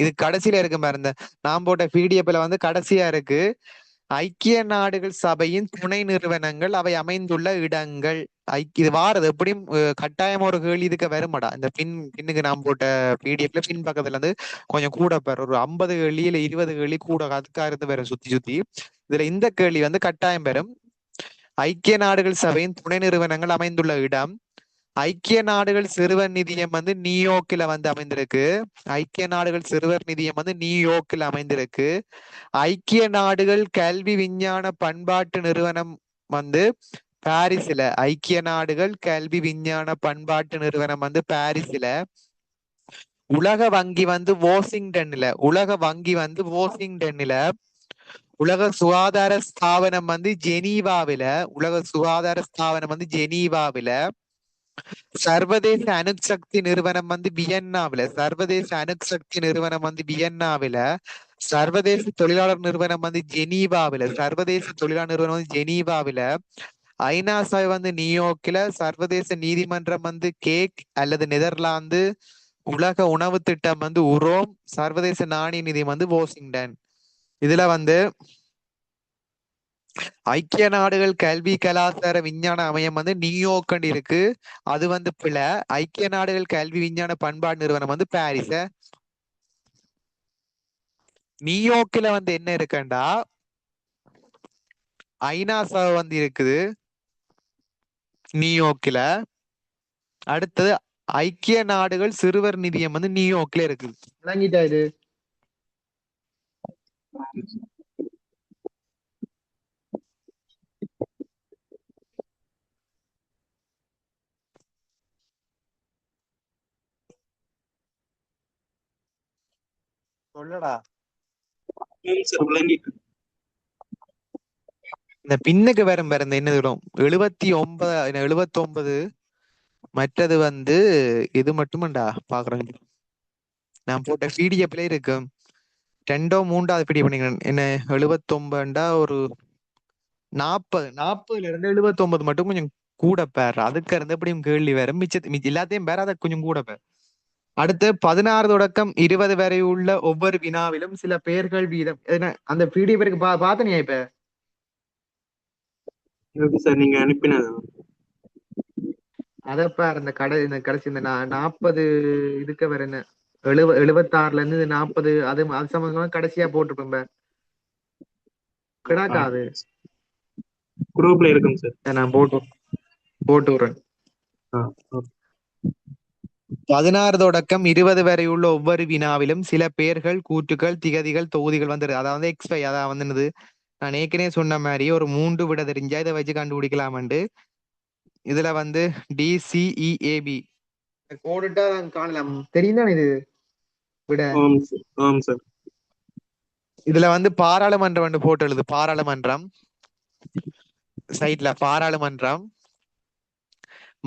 Speaker 1: இது கடைசியில இருக்கு பாருங்க. நான் போட்ட பிடிஎஃப்ல வந்து கடைசியா இருக்கு. ஐக்கிய நாடுகள் சபையின் துணை நிறுவனங்கள் அவை அமைந்துள்ள இடங்கள். இது வாரது எப்படியும் கட்டாயம் ஒரு கேள்வி இதுக்கு வருமாடா. இந்த பின்னுக்கு நான் போட்ட பிடிஎஃப்ல பின் பக்கத்துல இருந்து கொஞ்சம் கூட பேர் ஒரு 50 கேள்வி இல்ல 20 கேள்வி கூட அதுக்கா இருந்து வரும் சுத்தி சுத்தி. இதுல இந்த கேள்வி வந்து கட்டாயம் பெறும். ஐக்கிய நாடுகள் சபையின் துணை நிறுவனங்கள் அமைந்துள்ள இடம். ஐக்கிய நாடுகள் சிறுவர் நிதியம் வந்து நியூயோர்க்ல வந்து அமைந்திருக்கு. ஐக்கிய நாடுகள் சிறுவர் நிதியம் வந்து நியூயோர்க்ல அமைந்திருக்கு. ஐக்கிய நாடுகள் கல்வி விஞ்ஞான பண்பாட்டு நிறுவனம் வந்து பாரிஸ்ல. ஐக்கிய நாடுகள் கல்வி விஞ்ஞான பண்பாட்டு நிறுவனம் வந்து பாரிஸ்ல. உலக வங்கி வந்து வாஷிங்டன்ல. உலக வங்கி வந்து வாஷிங்டன்ல. உலக சுகாதார ஸ்தாபனம் வந்து ஜெனீவாவில. உலக சுகாதார ஸ்தாபனம் வந்து ஜெனீவாவில. சர்வதேச அணுசக்தி நிறுவனம் வந்து வியன்னாவில. சர்வதேச அணுசக்தி நிறுவனம் வந்து வியன்னாவில. சர்வதேச தொழிலாளர் நிறுவனம் வந்து ஜெனீவாவில. சர்வதேச தொழிலாளர் நிறுவனம் வந்து ஜெனீவாவில. ஐநா சபை வந்து நியூயோர்க்ல. சர்வதேச நீதிமன்றம் வந்து கேக் அல்லது நெதர்லாந்து. உலக உணவு திட்டம் வந்து உரோம். சர்வதேச நாணய நிதியம் வந்து வாஷிங்டன். இதுல வந்து ஐக்கிய நாடுகள் கல்வி கலாச்சார விஞ்ஞான அமையம் வந்து நியூயோர்க் இருக்கு. அது வந்து பிழை. ஐக்கிய நாடுகள் கல்வி விஞ்ஞான பண்பாடு நிறுவனம் வந்து பாரிஸ். நியூயோர்க்ல வந்து என்ன இருக்குண்டா ஐநா சபை வந்து இருக்குது நியூயோர்க்ல. அடுத்தது ஐக்கிய நாடுகள் சிறுவர் நிதியம் வந்து நியூயோர்க்ல இருக்குது. விளங்கிட்டா இது? சொல்லடா.
Speaker 3: ஆம் சார், விளங்கிட்டு.
Speaker 1: இந்த பின்னுக்கு வேற இந்த என்ன தூரம் 79 மற்றது வந்து இது மட்டுமண்டா பாக்குறேன். நான் போட்ட பிடிஎஃப்ல இருக்கு. 2ஓ 3வது பிடி பண்ணிக்கிறேன். என்ன 79டா ஒரு 40ல இருந்து 79 மட்டும் கொஞ்சம் கூட பேர். அதுக்கு இருந்து எப்படியும் கேள்வி வேற மிச்ச எல்லாத்தையும் பேர் அதை கொஞ்சம் கூட பேர். அடுத்து 16 தொடக்கம் 20 வரை உள்ள ஒவ்வொரு வினாவிலும் சில பெயர்கள் வீதம். அந்த பிடிஎஃப் பாத்தனியா இப்ப?
Speaker 3: ஓகே சார், நீங்க அனுப்பினது.
Speaker 1: அதப்பார் இந்த கடைசி இந்த 40 இதுக்கு வேற என்ன 76ல இருந்து இது 40 அது சம்பந்தமா கடைசியா போட்டிருப்பேன் பார். கிடாக்கா அது
Speaker 3: குரூப்ல இருக்கும் சார்.
Speaker 1: நான் போட்டு விடுறேன். 16 தொடக்கம் 20 வரை உள்ள ஒவ்வொரு வினாவிலும் சில பெயர்கள், கூற்றுகள், திகதிகள், தொகுதிகள் வந்துருது. அதாவது எக்ஸ்பை அதான் வந்து நான் ஏற்கனவே சொன்ன மாதிரி ஒரு 3 விட தெரிஞ்சா இதை வச்சு கண்டுபிடிக்கலாமண்டு. இதுல வந்து டிசிஇஏபி கோடிட்டா காணலாம். தெரியும் தானே இது விட.
Speaker 3: ஆம் சார்.
Speaker 1: இதுல வந்து பாராளுமன்றம் வந்து போட்டு எழுது. பாராளுமன்றம் சைட்ல பாராளுமன்றம்,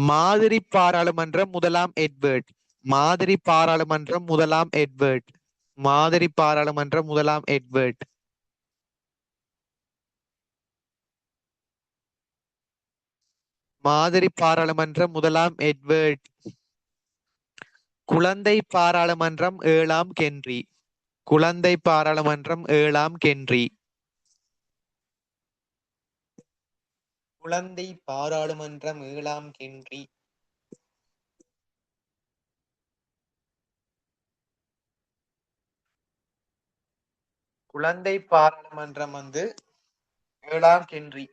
Speaker 1: மாதிரி பாராளுமன்றம் முதலாம் எட்வர்ட், மாதிரி பாராளுமன்றம் முதலாம் எட்வர்ட், மாதிரி பாராளுமன்றம் முதலாம் எட்வர்ட், மாதிரி பாராளுமன்றம் முதலாம் எட்வர்ட், குழந்தை பாராளுமன்றம் 7ஆம் கென்றி, குழந்தை பாராளுமன்றம் 7ஆம் கென்றி, குழந்தை பாராளுமன்றம் 7ஆம் கென்றி, குழந்தை பாராளுமன்றம் வந்து 7ஆம் கென்றி.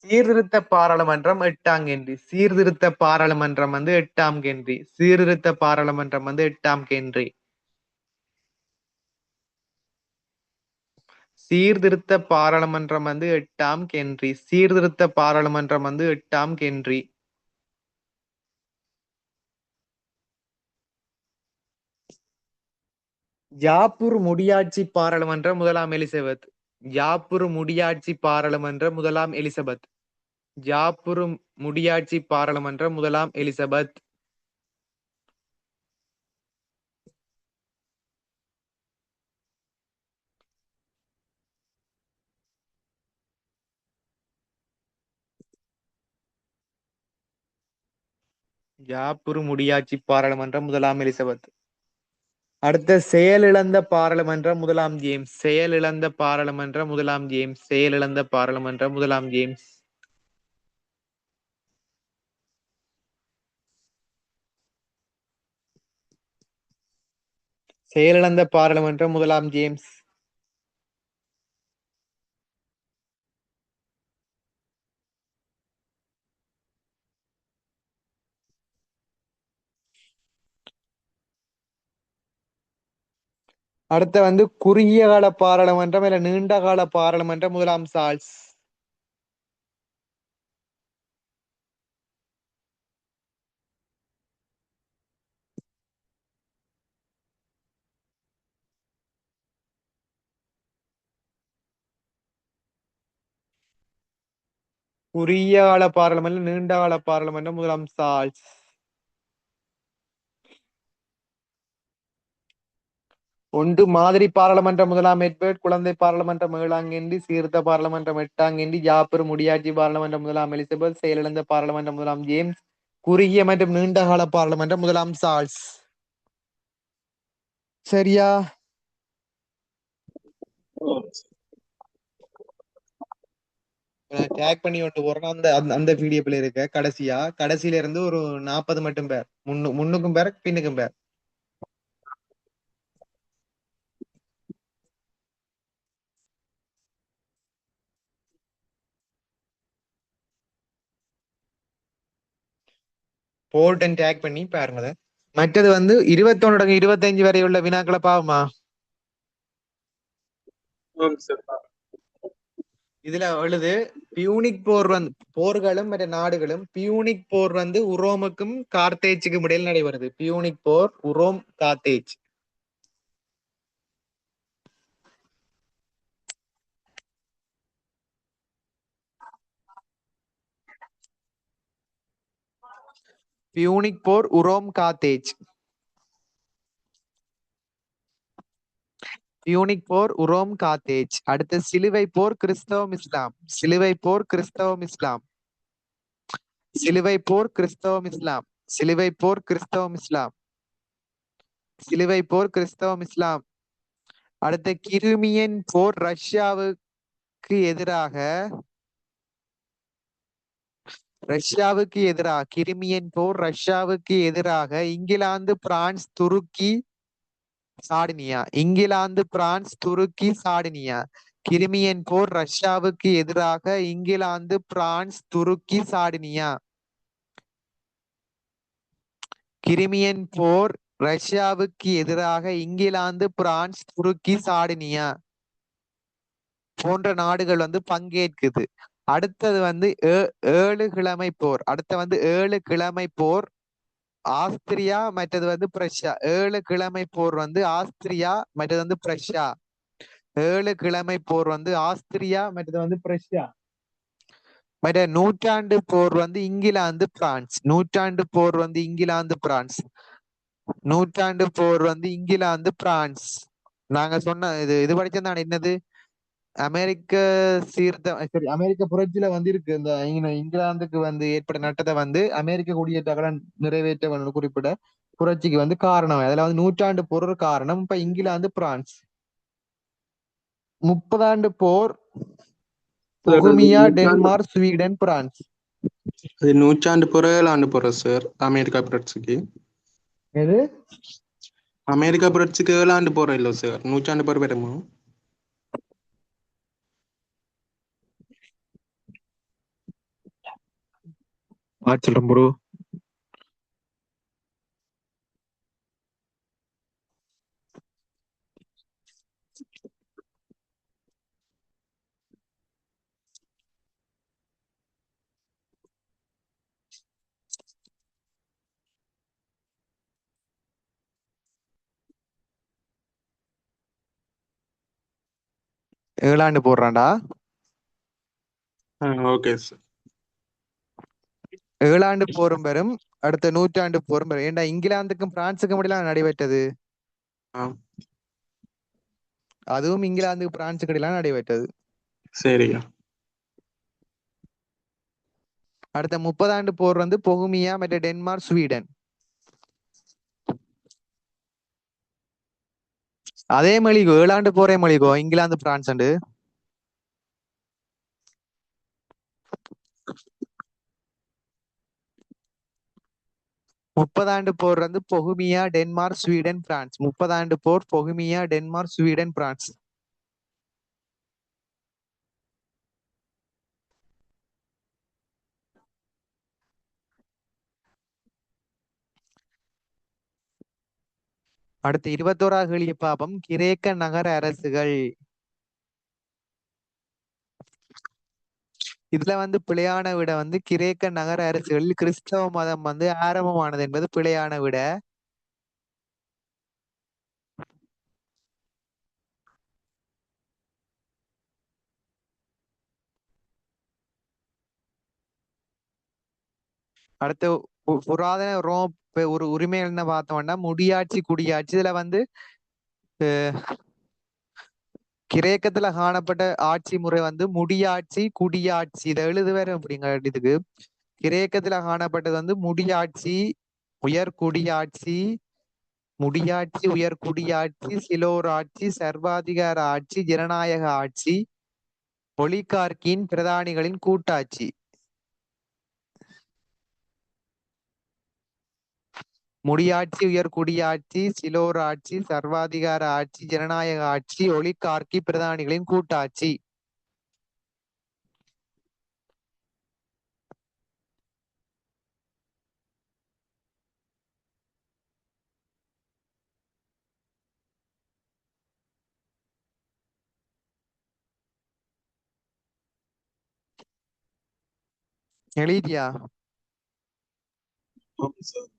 Speaker 1: சீர்திருத்த பாராளுமன்றம் 8ஆம் கென்றி, சீர்திருத்த பாராளுமன்றம் வந்து 8ஆம் கென்றி, சீர்திருத்த பாராளுமன்றம் வந்து 8ஆம் கென்றி, சீர்திருத்த பாராளுமன்றம் வந்து 8ஆம் கென்றி, சீர்திருத்த பாராளுமன்றம் வந்து 8ஆம் கென்றி. ஜாப்பூர் முடியாட்சி பாராளுமன்றம் முதலாம் எலிசபெத், ஜாப்பூர் முடியாட்சி பாராளுமன்றம் முதலாம் எலிசபெத், ஜாப்பூர் முடியாட்சி பாராளுமன்றம் முதலாம் எலிசபெத். ஜாப்பூர் முடியாட்சி பாராளுமன்றம் முதலாம் எலிசபெத். அடுத்த செயலிழந்த பாராளுமன்றம் முதலாம் ஜேம்ஸ், செயலிழந்த பாராளுமன்றம் முதலாம் ஜேம்ஸ், செயலிழந்த பாராளுமன்றம் முதலாம் ஜேம்ஸ். செயலிழந்த பாராளுமன்றம் முதலாம் ஜேம்ஸ். அடுத்த வந்து குறுகிய கால பாராளுமன்றம் இல்ல நீண்ட கால பாராளுமன்றம் முதலாம் சார்ல்ஸ். குறுகிய கால பாராளுமன்றம் நீண்ட கால பாராளுமன்றம் முதலாம் சார்ல்ஸ். ஒன்று மாதிரி பாராளுமன்றம் முதலாம் எட்வர்ட், குழந்தை பாராளுமன்றம் 7ஆம் கென்றி, சீர்திருத்த பாராளுமன்றம் 8ஆம் கென்றி, ஜாப்பூர் முடியாட்சி பாராளுமன்றம் முதலாம் எலிசபெத், செயலிழந்த பாராளுமன்றம் முதலாம் ஜேம்ஸ், குறுகிய மற்றும் நீண்ட கால பாராளுமன்றம் முதலாம் சார்ல்ஸ். சரியா? டேக் பண்ணி விட்டு போறேன். அந்த பிடிஎஃப்ல இருக்க கடைசியில இருந்து ஒரு 40 மட்டும் பேர், முன்னுக்கும் பேர் பின்னுக்கும் பேர். போல்ட் அண்ட் டேக் பண்ணி பாருங்க. மற்றது வந்து 21 தொடங்க 25 வரை உள்ள வினாக்களை பாவமா இதுல எழுது. பியூனிக் போர் வந்து போர்களும் மற்ற நாடுகளும், பியூனிக் போர் வந்து உரோமுக்கும் கார்த்தேஜுக்கும் இடையில் நடைபெறுது. பியூனிக் போர் உரோம் கார்த்தேஜ். பியூனிக் போர் உரோம் கார்த்தேஜ். பியூனிக் போர் உரோம் கார்த்தேஜ். அடுத்து சிலுவை போர் கிறிஸ்தவம் இஸ்லாம், சிலுவை போர் கிறிஸ்தவம் இஸ்லாம், சிலுவை போர் கிறிஸ்தவம் இஸ்லாம், சிலுவை போர் கிறிஸ்தவம் இஸ்லாம், சிலுவை போர் கிறிஸ்தவம் இஸ்லாம். அடுத்த கிருமியன் போர் ரஷ்யாவுக்கு எதிராக ரஷ்யாவுக்கு எதிராக கிரிமியன் போர், ரஷ்யாவுக்கு எதிராக இங்கிலாந்து, பிரான்ஸ், துருக்கி, சார்டினியா. இங்கிலாந்து, பிரான்ஸ், துருக்கி, சார்டினியா. கிரிமியன் போர் ரஷ்யாவுக்கு எதிராக இங்கிலாந்து, பிரான்ஸ், துருக்கி, சார்டினியா. கிரிமியன் போர் ரஷ்யாவுக்கு எதிராக இங்கிலாந்து, பிரான்ஸ், துருக்கி, சார்டினியா போன்ற நாடுகள் வந்து பங்கேற்குது. அடுத்தது வந்து ஏழு கிழமை போர். அடுத்த வந்து 7 கிழமை போர் ஆஸ்திரியா, மற்றது வந்து பிரஷ்யா. 7 கிழமை போர் வந்து ஆஸ்திரியா, மற்றது வந்து பிரஷ்யா. 7 கிழமை போர் வந்து ஆஸ்திரியா, மற்றது வந்து பிரஷ்யா. மற்ற நூற்றாண்டு போர் வந்து இங்கிலாந்து, பிரான்ஸ். நூற்றாண்டு போர் வந்து இங்கிலாந்து, பிரான்ஸ். நூற்றாண்டு போர் வந்து இங்கிலாந்து, பிரான்ஸ். நாங்க சொன்ன இது படிச்சதான் என்னது, அமெரிக்க சரி, அமெரிக்க புரட்சியில வந்து இருக்கு இந்த இங்கிலாந்துக்கு வந்து ஏற்பட்ட நட்டத்தை வந்து அமெரிக்க குடியேற்றங்களை நிறைவேற்ற குறிப்பிட்ட புரட்சிக்கு வந்து காரணம். அதுல வந்து நூற்றாண்டு போர் ஒரு காரணம். இப்ப இங்கிலாந்து, பிரான்ஸ். 30 போர்
Speaker 3: சார் அது
Speaker 1: பொகுமியா,
Speaker 3: நூற்றாண்டு
Speaker 1: டென்மார்க், ஸ்வீடன், பிரான்ஸ்.
Speaker 3: அது நூற்றாண்டு போற 7 ஆண்டு போற சார் அமெரிக்கா புரட்சிக்கு.
Speaker 1: எது?
Speaker 3: அமெரிக்கா புரட்சிக்கு 7 ஆண்டு போற இல்ல சார், நூற்றாண்டு போற வருமா?
Speaker 1: சொல்றேன் ப்ரோ. ஏழாண்டு போடுறான்டா.
Speaker 3: Okay sir.
Speaker 1: ஏழாண்டு போரும் பெறும். அடுத்த நூற்றாண்டு போரும் பெறும். ஏண்டா இங்கிலாந்துக்கும் பிரான்சுக்கும் இடையில நடைபெற்றது.
Speaker 3: ஆ
Speaker 1: அதுவும் இங்கிலாந்துக்கு பிரான்சுக்கு இடையில நடைபெற்றது.
Speaker 3: சரியா.
Speaker 1: அடுத்த 30 போர் வந்து பொகுமியா, மற்ற டென்மார்க், ஸ்வீடன். அதே மொழிகோ, ஏழாண்டு போரே மொழிகோ, இங்கிலாந்து, பிரான்ஸ். 30 போர் வந்து பொகுமியா, டென்மார்க், ஸ்வீடன், பிரான்ஸ். 30 போர் பொகுமியா, டென்மார்க், ஸ்வீடன், பிரான்ஸ். அடுத்து 21 கேள்வி பாப்போம். கிரேக்க நகர அரசுகள். இதுல வந்து பிழையான விட வந்து கிரேக்க நகர அரசுகளில் கிறிஸ்தவ மதம் வந்து ஆரம்பமானது என்பது பிழையான விட. அடுத்து புராதன ரோம் ஒரு உரிமைகள் என்ன பார்த்தோம்னா முடியாட்சி, குடியாட்சி. இதுல வந்து கிரேக்கத்துல காணப்பட்ட ஆட்சி முறை வந்து முடியாட்சி, குடியாட்சி. இதை எழுதுவேற அப்படிங்க இதுக்கு. கிரேக்கத்துல காணப்பட்டது வந்து முடியாட்சி, உயர் குடியாட்சி, முடியாட்சி, உயர் குடியாட்சி, சிலோர் ஆட்சி, சர்வாதிகார ஆட்சி, ஜனநாயக ஆட்சி, ஒலிகார்க்கின் பிரதானிகளின் கூட்டாட்சி. முடியாட்சி, உயர் குடியாட்சி, சிலோர் ஆட்சி, சர்வாதிகார ஆட்சி, ஜனநாயக ஆட்சி, ஒலிகார்க்கி பிரதானிகளின் கூட்டாட்சி. எழுதியா?
Speaker 3: Okay sir.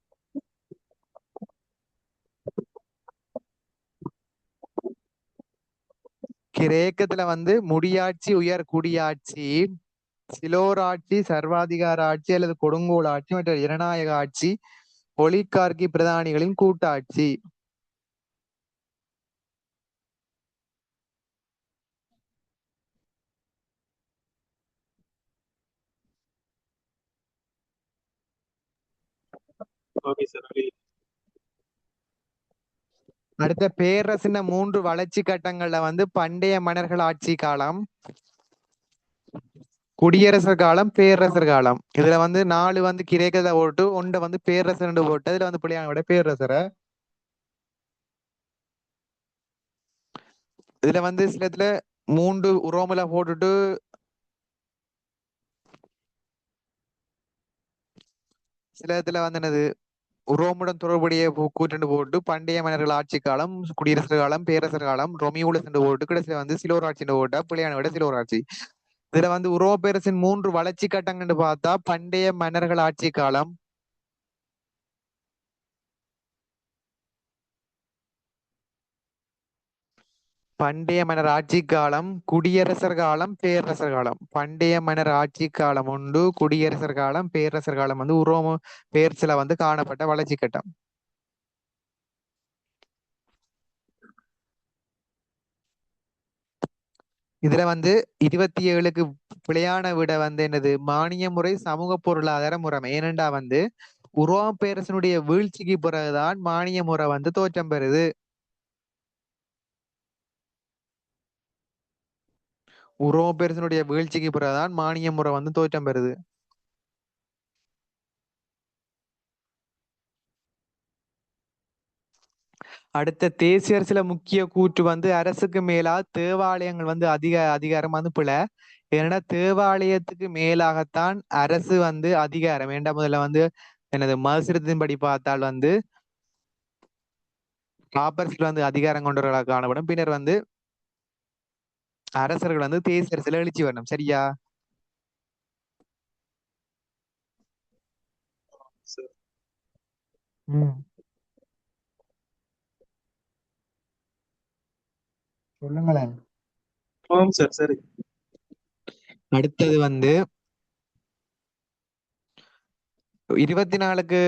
Speaker 1: கிரேக்கத்துல வந்து முடியாட்சி, உயர் குடியாட்சி, சிலோர் ஆட்சி, சர்வாதிகார ஆட்சி அல்லது கொடுங்கோல் ஆட்சி, மற்ற ஜனநாயக ஆட்சி, ஒலிகார்க்கி பிரதானிகளின் கூட்டாட்சி.
Speaker 3: Okay sir.
Speaker 1: அடுத்த பேரரசின் 3 வளர்ச்சி கட்டங்கள்ல வந்து பண்டைய மன்னர்கள் ஆட்சி காலம், குடியரசர் காலம் பேரரசர் காலம். இதுல வந்து 4 வந்து கிரேக்கத்தை போட்டு 1 வந்து பேரரசர் போட்டு இதுல வந்து பிள்ளையான விட பேரரசரை. இதுல வந்து சில இதுல 3 உரோமில போட்டுட்டு சில இதுல வந்து என்னது உரோமுடன் தொடர்புடைய கூற்றண்டு போட்டு பண்டைய மன்னர்கள் ஆட்சி காலம், குடியரசர் காலம், பேரரசர் காலம், ரொமியோலஸ் என்று போட்டு கடைசியில வந்து சிலோர் ஆட்சி போட்டா பிள்ளையான விட சிலோர் ஆட்சி. இதுல வந்து உரோம பேரரசின் 3 வளர்ச்சி கட்டங்கள்னு பார்த்தா பண்டைய மன்னர்கள் ஆட்சி காலம், பண்டைய மன்னர் ஆட்சி காலம், குடியரசர் காலம், பேரரசர் காலம். பண்டைய மன்னர் ஆட்சி காலம் உண்டு, குடியரசர் காலம், பேரரசர் காலம் வந்து உரோம பேர்ஸ்ல வந்து காணப்பட்ட வளர்ச்சி கட்டம். இதுல வந்து 27க்கு பிழையான விட வந்து என்னது மானிய முறை சமூக பொருளாதார முறைமை. ஏனெண்டா வந்து உரோம பேரரசனுடைய வீழ்ச்சிக்கு பிறகுதான் மானிய முறை வந்து தோற்றம் பெறுது. உரோம பேரரசனுடைய வீழ்ச்சிக்கு பிறகுதான் மானிய முறை வந்து தோற்றம் பெறுது. அடுத்த தேசியர் சில முக்கிய கூற்று வந்து அரசுக்கு மேலா தேவாலயங்கள் வந்து அதிகாரம் வந்து பிழை. ஏன்னா தேவாலயத்துக்கு மேலாகத்தான் அரசு வந்து அதிகாரம். ஏண்டா முதல்ல வந்து எனது மதுசரத்தின்படி பார்த்தால் வந்து காப்பர்ஸ்ல வந்து அதிகாரம் கொண்டவர்களாக காணப்படும். பின்னர் வந்து அரசர்கள் வந்து தேசியர் சில எழுச்சி வரணும். சரியா?
Speaker 3: சரி.
Speaker 1: சொல்லுங்களேன்.
Speaker 3: ஆமாம் சார், சரி.
Speaker 1: அடுத்தது வந்து 24க்கு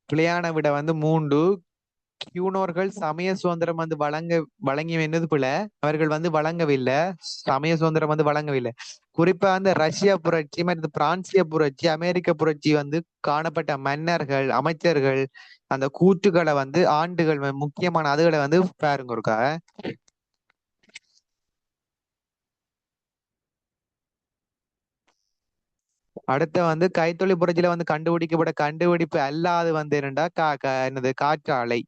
Speaker 1: பிழையான விட வந்து 3. கியூனோர்கள் சமய சுதந்திரம் வந்து வழங்கி என்னது பிள்ளை அவர்கள் வந்து வழங்கவில்லை. சமய சுதந்திரம் வந்து வழங்கவில்லை. குறிப்பா அந்த ரஷ்ய புரட்சி மற்றும் பிரான்சிய புரட்சி, அமெரிக்க புரட்சி வந்து காணப்பட்ட மன்னர்கள், அமைச்சர்கள் அந்த கூற்றுகளை வந்து ஆண்டுகள் முக்கியமான அதுகளை வந்து பாருங்க ஒருக்கா. அடுத்த வந்து கைத்தொழில் புரட்சியில வந்து கண்டுபிடிக்கப்பட்ட கண்டுபிடிப்பு அல்லாது வந்து என்னடா என்னது காற்றாலை.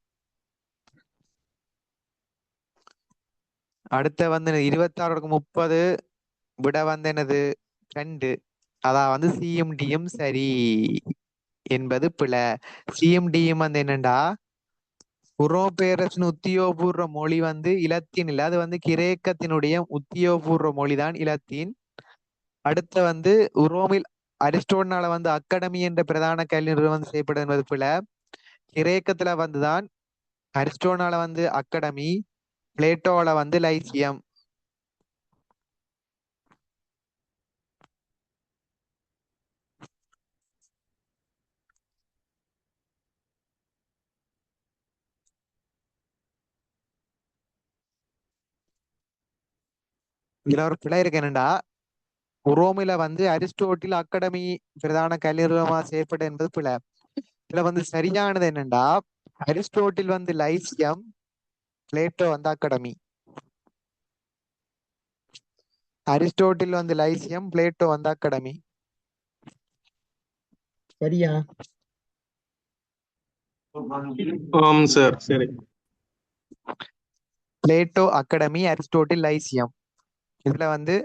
Speaker 1: அடுத்த வந்து 26க்கு 30 விட வந்து என்னது 2. அதான் வந்து சிஎம்டியும் சரி என்பது பிழை. சிஎம்டியும் வந்து என்னண்டா உரோம பேரரசின் உத்தியோகபூர்வ மொழி வந்து இலத்தீன் இல்ல, அது வந்து கிரேக்கத்தினுடைய உத்தியோகபூர்வ மொழிதான் இலத்தீன். அடுத்த வந்து உரோமில் அரிஸ்டோனால வந்து அகாடமி என்ற பிரதான கல்வி நிறுவனம் செய்யப்படும் என்பது பிழை. கிரேக்கத்துல வந்துதான் அரிஸ்டோனால வந்து அகாடமி, பிளேட்டோல வந்து லைசியம். இதுல ஒரு பிழை இருக்கு என்னண்டா உரோமில வந்து அரிஸ்டோட்டில் அகாடமி பிரதான கல்வி நிறுவனமா செயற்படும் என்பது பிழை. இதுல வந்து சரியானது என்னண்டா அரிஸ்டோட்டில் வந்து லைசியம், பிளேட்டோ வந்து அகாடமி. அரிஸ்டோட்டில் வந்து லைசியம், பிளேட்டோ வந்து அகாடமி. சரியா?
Speaker 3: ஆம் சார், சரி.
Speaker 1: Plato academy, Aristotle Lyceum. இதுல வந்து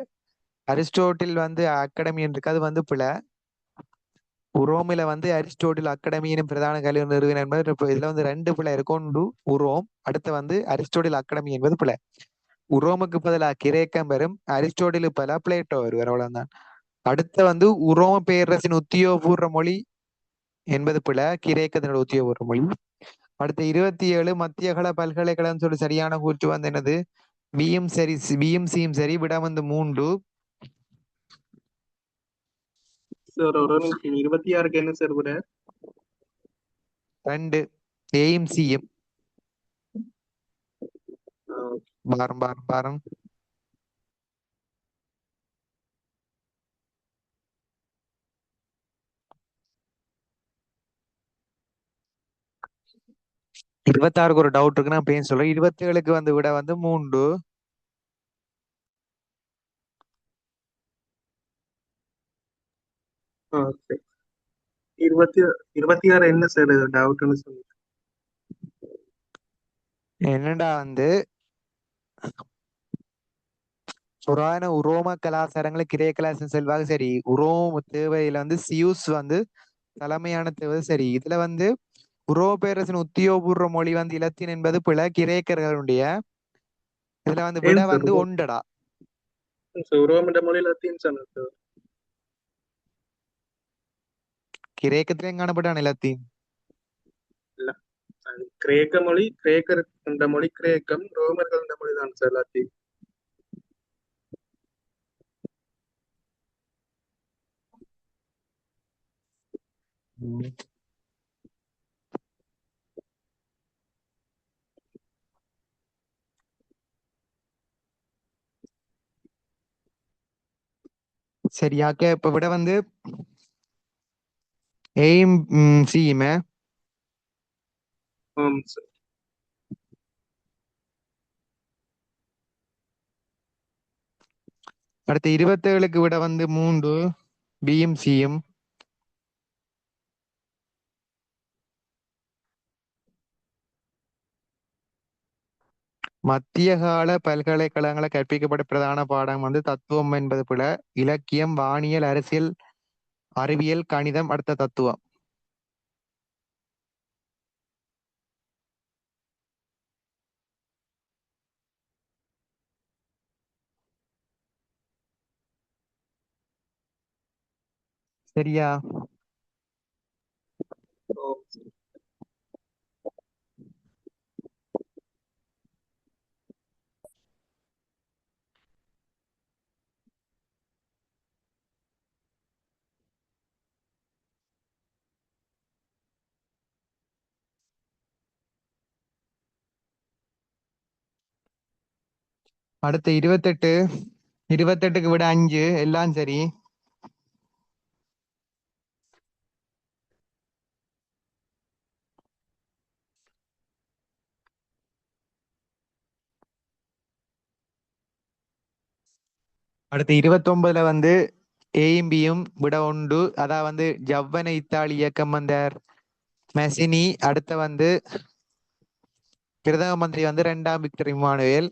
Speaker 1: அரிஸ்டோட்டில் வந்து அகாடமி இருக்கு, அது வந்து பிழை. உரோமில வந்து அரிஸ்டோட்டில் அகாடமியின் பிரதான கல்வி நிறுவனம் என்பது இதுல வந்து 2 பிழை இருக்கும். ஒன்று உரோம், அடுத்து வந்து அரிஸ்டோட்டில் அகாடமி என்பது பிழை. உரோமுக்கு பதிலாக கிரேக்கம் வரும், அரிஸ்டோட்டிலுக்கு பதிலாக பிளேட்டோ வருவார், அவ்வளவுதான். அடுத்த வந்து உரோம பேரரசின் உத்தியோகபூர்வ மொழி என்பது பிழை, கிரேக்கத்தினோட உத்தியோகபூர்வ மொழி. அடுத்த 27 மத்தியகல பல்கலைக்கழகம் சொல்லி சரியான கூற்று வந்து என்னது வியும் சரி, வியும் சியும் சரி, விட வந்து 3.
Speaker 3: சார் ஒரு நிமிஷம், 26க்கு என்ன சார் விட?
Speaker 1: 2 ஏயும் சியும். பாரம் பாரம் பாரம். இருபத்தாறுக்கு ஒரு டவுட் இருக்கு, நான் பேர் சொல்றேன். 27க்கு வந்து விட வந்து 3.
Speaker 3: ஓகே. 26 என்ன சார் டவுட்னு சொல்லுங்க.
Speaker 1: என்னடா வந்து புராண உரோம கலாச்சாரங்களை கிரேக்க கலாச்சாரம் செல்வாக சரி, உரோம தேவையில வந்து சியூஸ் வந்து தலைமையான தேவை சரி. இதுல வந்து உரோம பேரரசின் உத்தியோகபூர்வ மொழி வந்து இலத்தீன் என்பது பிழ கிரேக்கர்களுடைய. இதுல வந்து விட
Speaker 3: ஏன் சார்
Speaker 1: வந்து ஒண்டடா.
Speaker 3: ரோமண்ட மொழி லத்தீன் சொன்னது சார்?
Speaker 1: கிரேக்கத்திலையும் காணப்பட்டான் இலத்தீன்.
Speaker 3: இல்ல, அது கிரேக்க மொழி, கிரேக்கர் என்ற மொழி கிரேக்கம், ரோமர்கள் என்ற மொழி தான் சார் லத்தீன்.
Speaker 1: ம். சரியாக்க இப்ப விட வந்து ஏயும் சியுமே.
Speaker 3: ஆம் சார்.
Speaker 1: அடுத்து 27க்கு விட வந்து 3 பியும் சியும். மத்திய கால பல்கலைக்கழகங்களை கற்பிக்கப்பட்ட பிரதான பாடம் வந்து தத்துவம் என்பது பிழ. இலக்கியம், வானியல், அரசியல், அறிவியல், கணிதம், அடுத்த தத்துவம். சரியா?
Speaker 3: ஆம் சார்.
Speaker 1: அடுத்து 28. 28க்கு விட 5 எல்லாம் சரி. அடுத்து 29ல வந்து ஏயும் பியும் விட உண்டு. அதான் வந்து ஜவ்வன இத்தாலி இயக்கம் வந்தார் மெசினி. அடுத்த வந்து பிரதம மந்திரி வந்து 2ஆம் விக்டர் இம்மானுவேல்.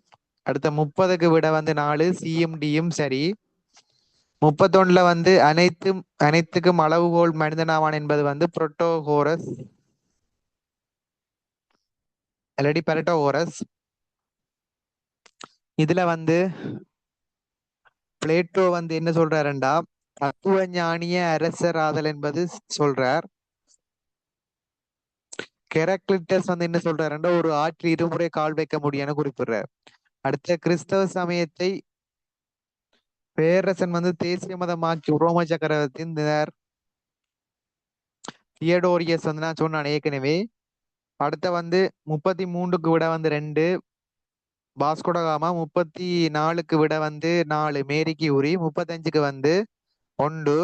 Speaker 1: அடுத்த 30க்கு விட வந்து 4 சியும் டியும் சரி. 31ல வந்து அனைத்துக்கும் அளவுகோல் மனிதனாவான் என்பது வந்து புரோட்டோகோரஸ் அல்லடி பெரட்டோகோரஸ். இதுல வந்து பிளேட்டோ வந்து என்ன சொல்றாருண்டா, தத்துவ ஞானிய அரசர் ஆதல் என்பது சொல்றார். ஹெராக்ளிட்டஸ் வந்து என்ன சொல்றாருண்டா, ஒரு ஆற்றில் இருமுறை கால் வைக்க முடியும்னு குறிப்பிடுறார். அடுத்த கிறிஸ்தவ சமயத்தை பேரரசன் வந்து தேசிய மதமாக்கி ரோம சக்கரவர்த்தியின் தியடோரியஸ் வந்து நான் சொன்னான் ஏற்கனவே. அடுத்த வந்து 33க்கு விட வந்து 2 பாஸ்கோடகாமா. 34க்கு விட வந்து 4 மேரி கியூரி. 35க்கு வந்து 1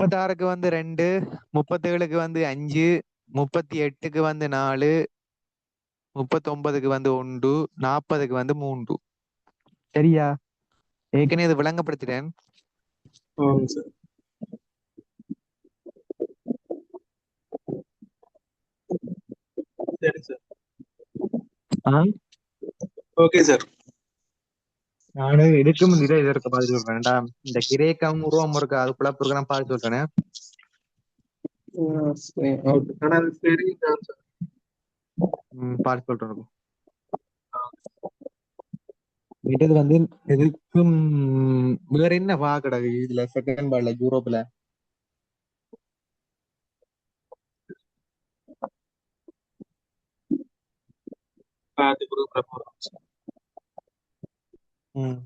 Speaker 1: 36க்கு வந்து 2 37க்கு வந்து 5 38க்கு வந்து 4 39க்கு வந்து 1 40க்கு வந்து 3. சரியா? ஏற்கனவே இது விளங்கப்படுத்திட்டேன்.
Speaker 3: ஆம் சார். சரி சார்.
Speaker 1: ஆ,
Speaker 3: ஓகே சார்.
Speaker 1: நானும் எடுக்கும் இதை இதற்கு பார்த்து சொல்றேன். வேண்டாம், இந்த கிரேக்கம் உருவம் இருக்கு அது குழப்பம் நான் பார்த்து சொல்றேன்.
Speaker 3: சரி, ஓகே. ஆனா அது சரி தான் சார்.
Speaker 1: பார்த்து சொல்றேன். இது வந்து எதுக்கும் வேற என்ன கிடக்கு இதுல செகண்ட் பால்ல யூரோப்ல.
Speaker 3: பார்த்து குரூப்ல போறோம் சார்.
Speaker 1: ம்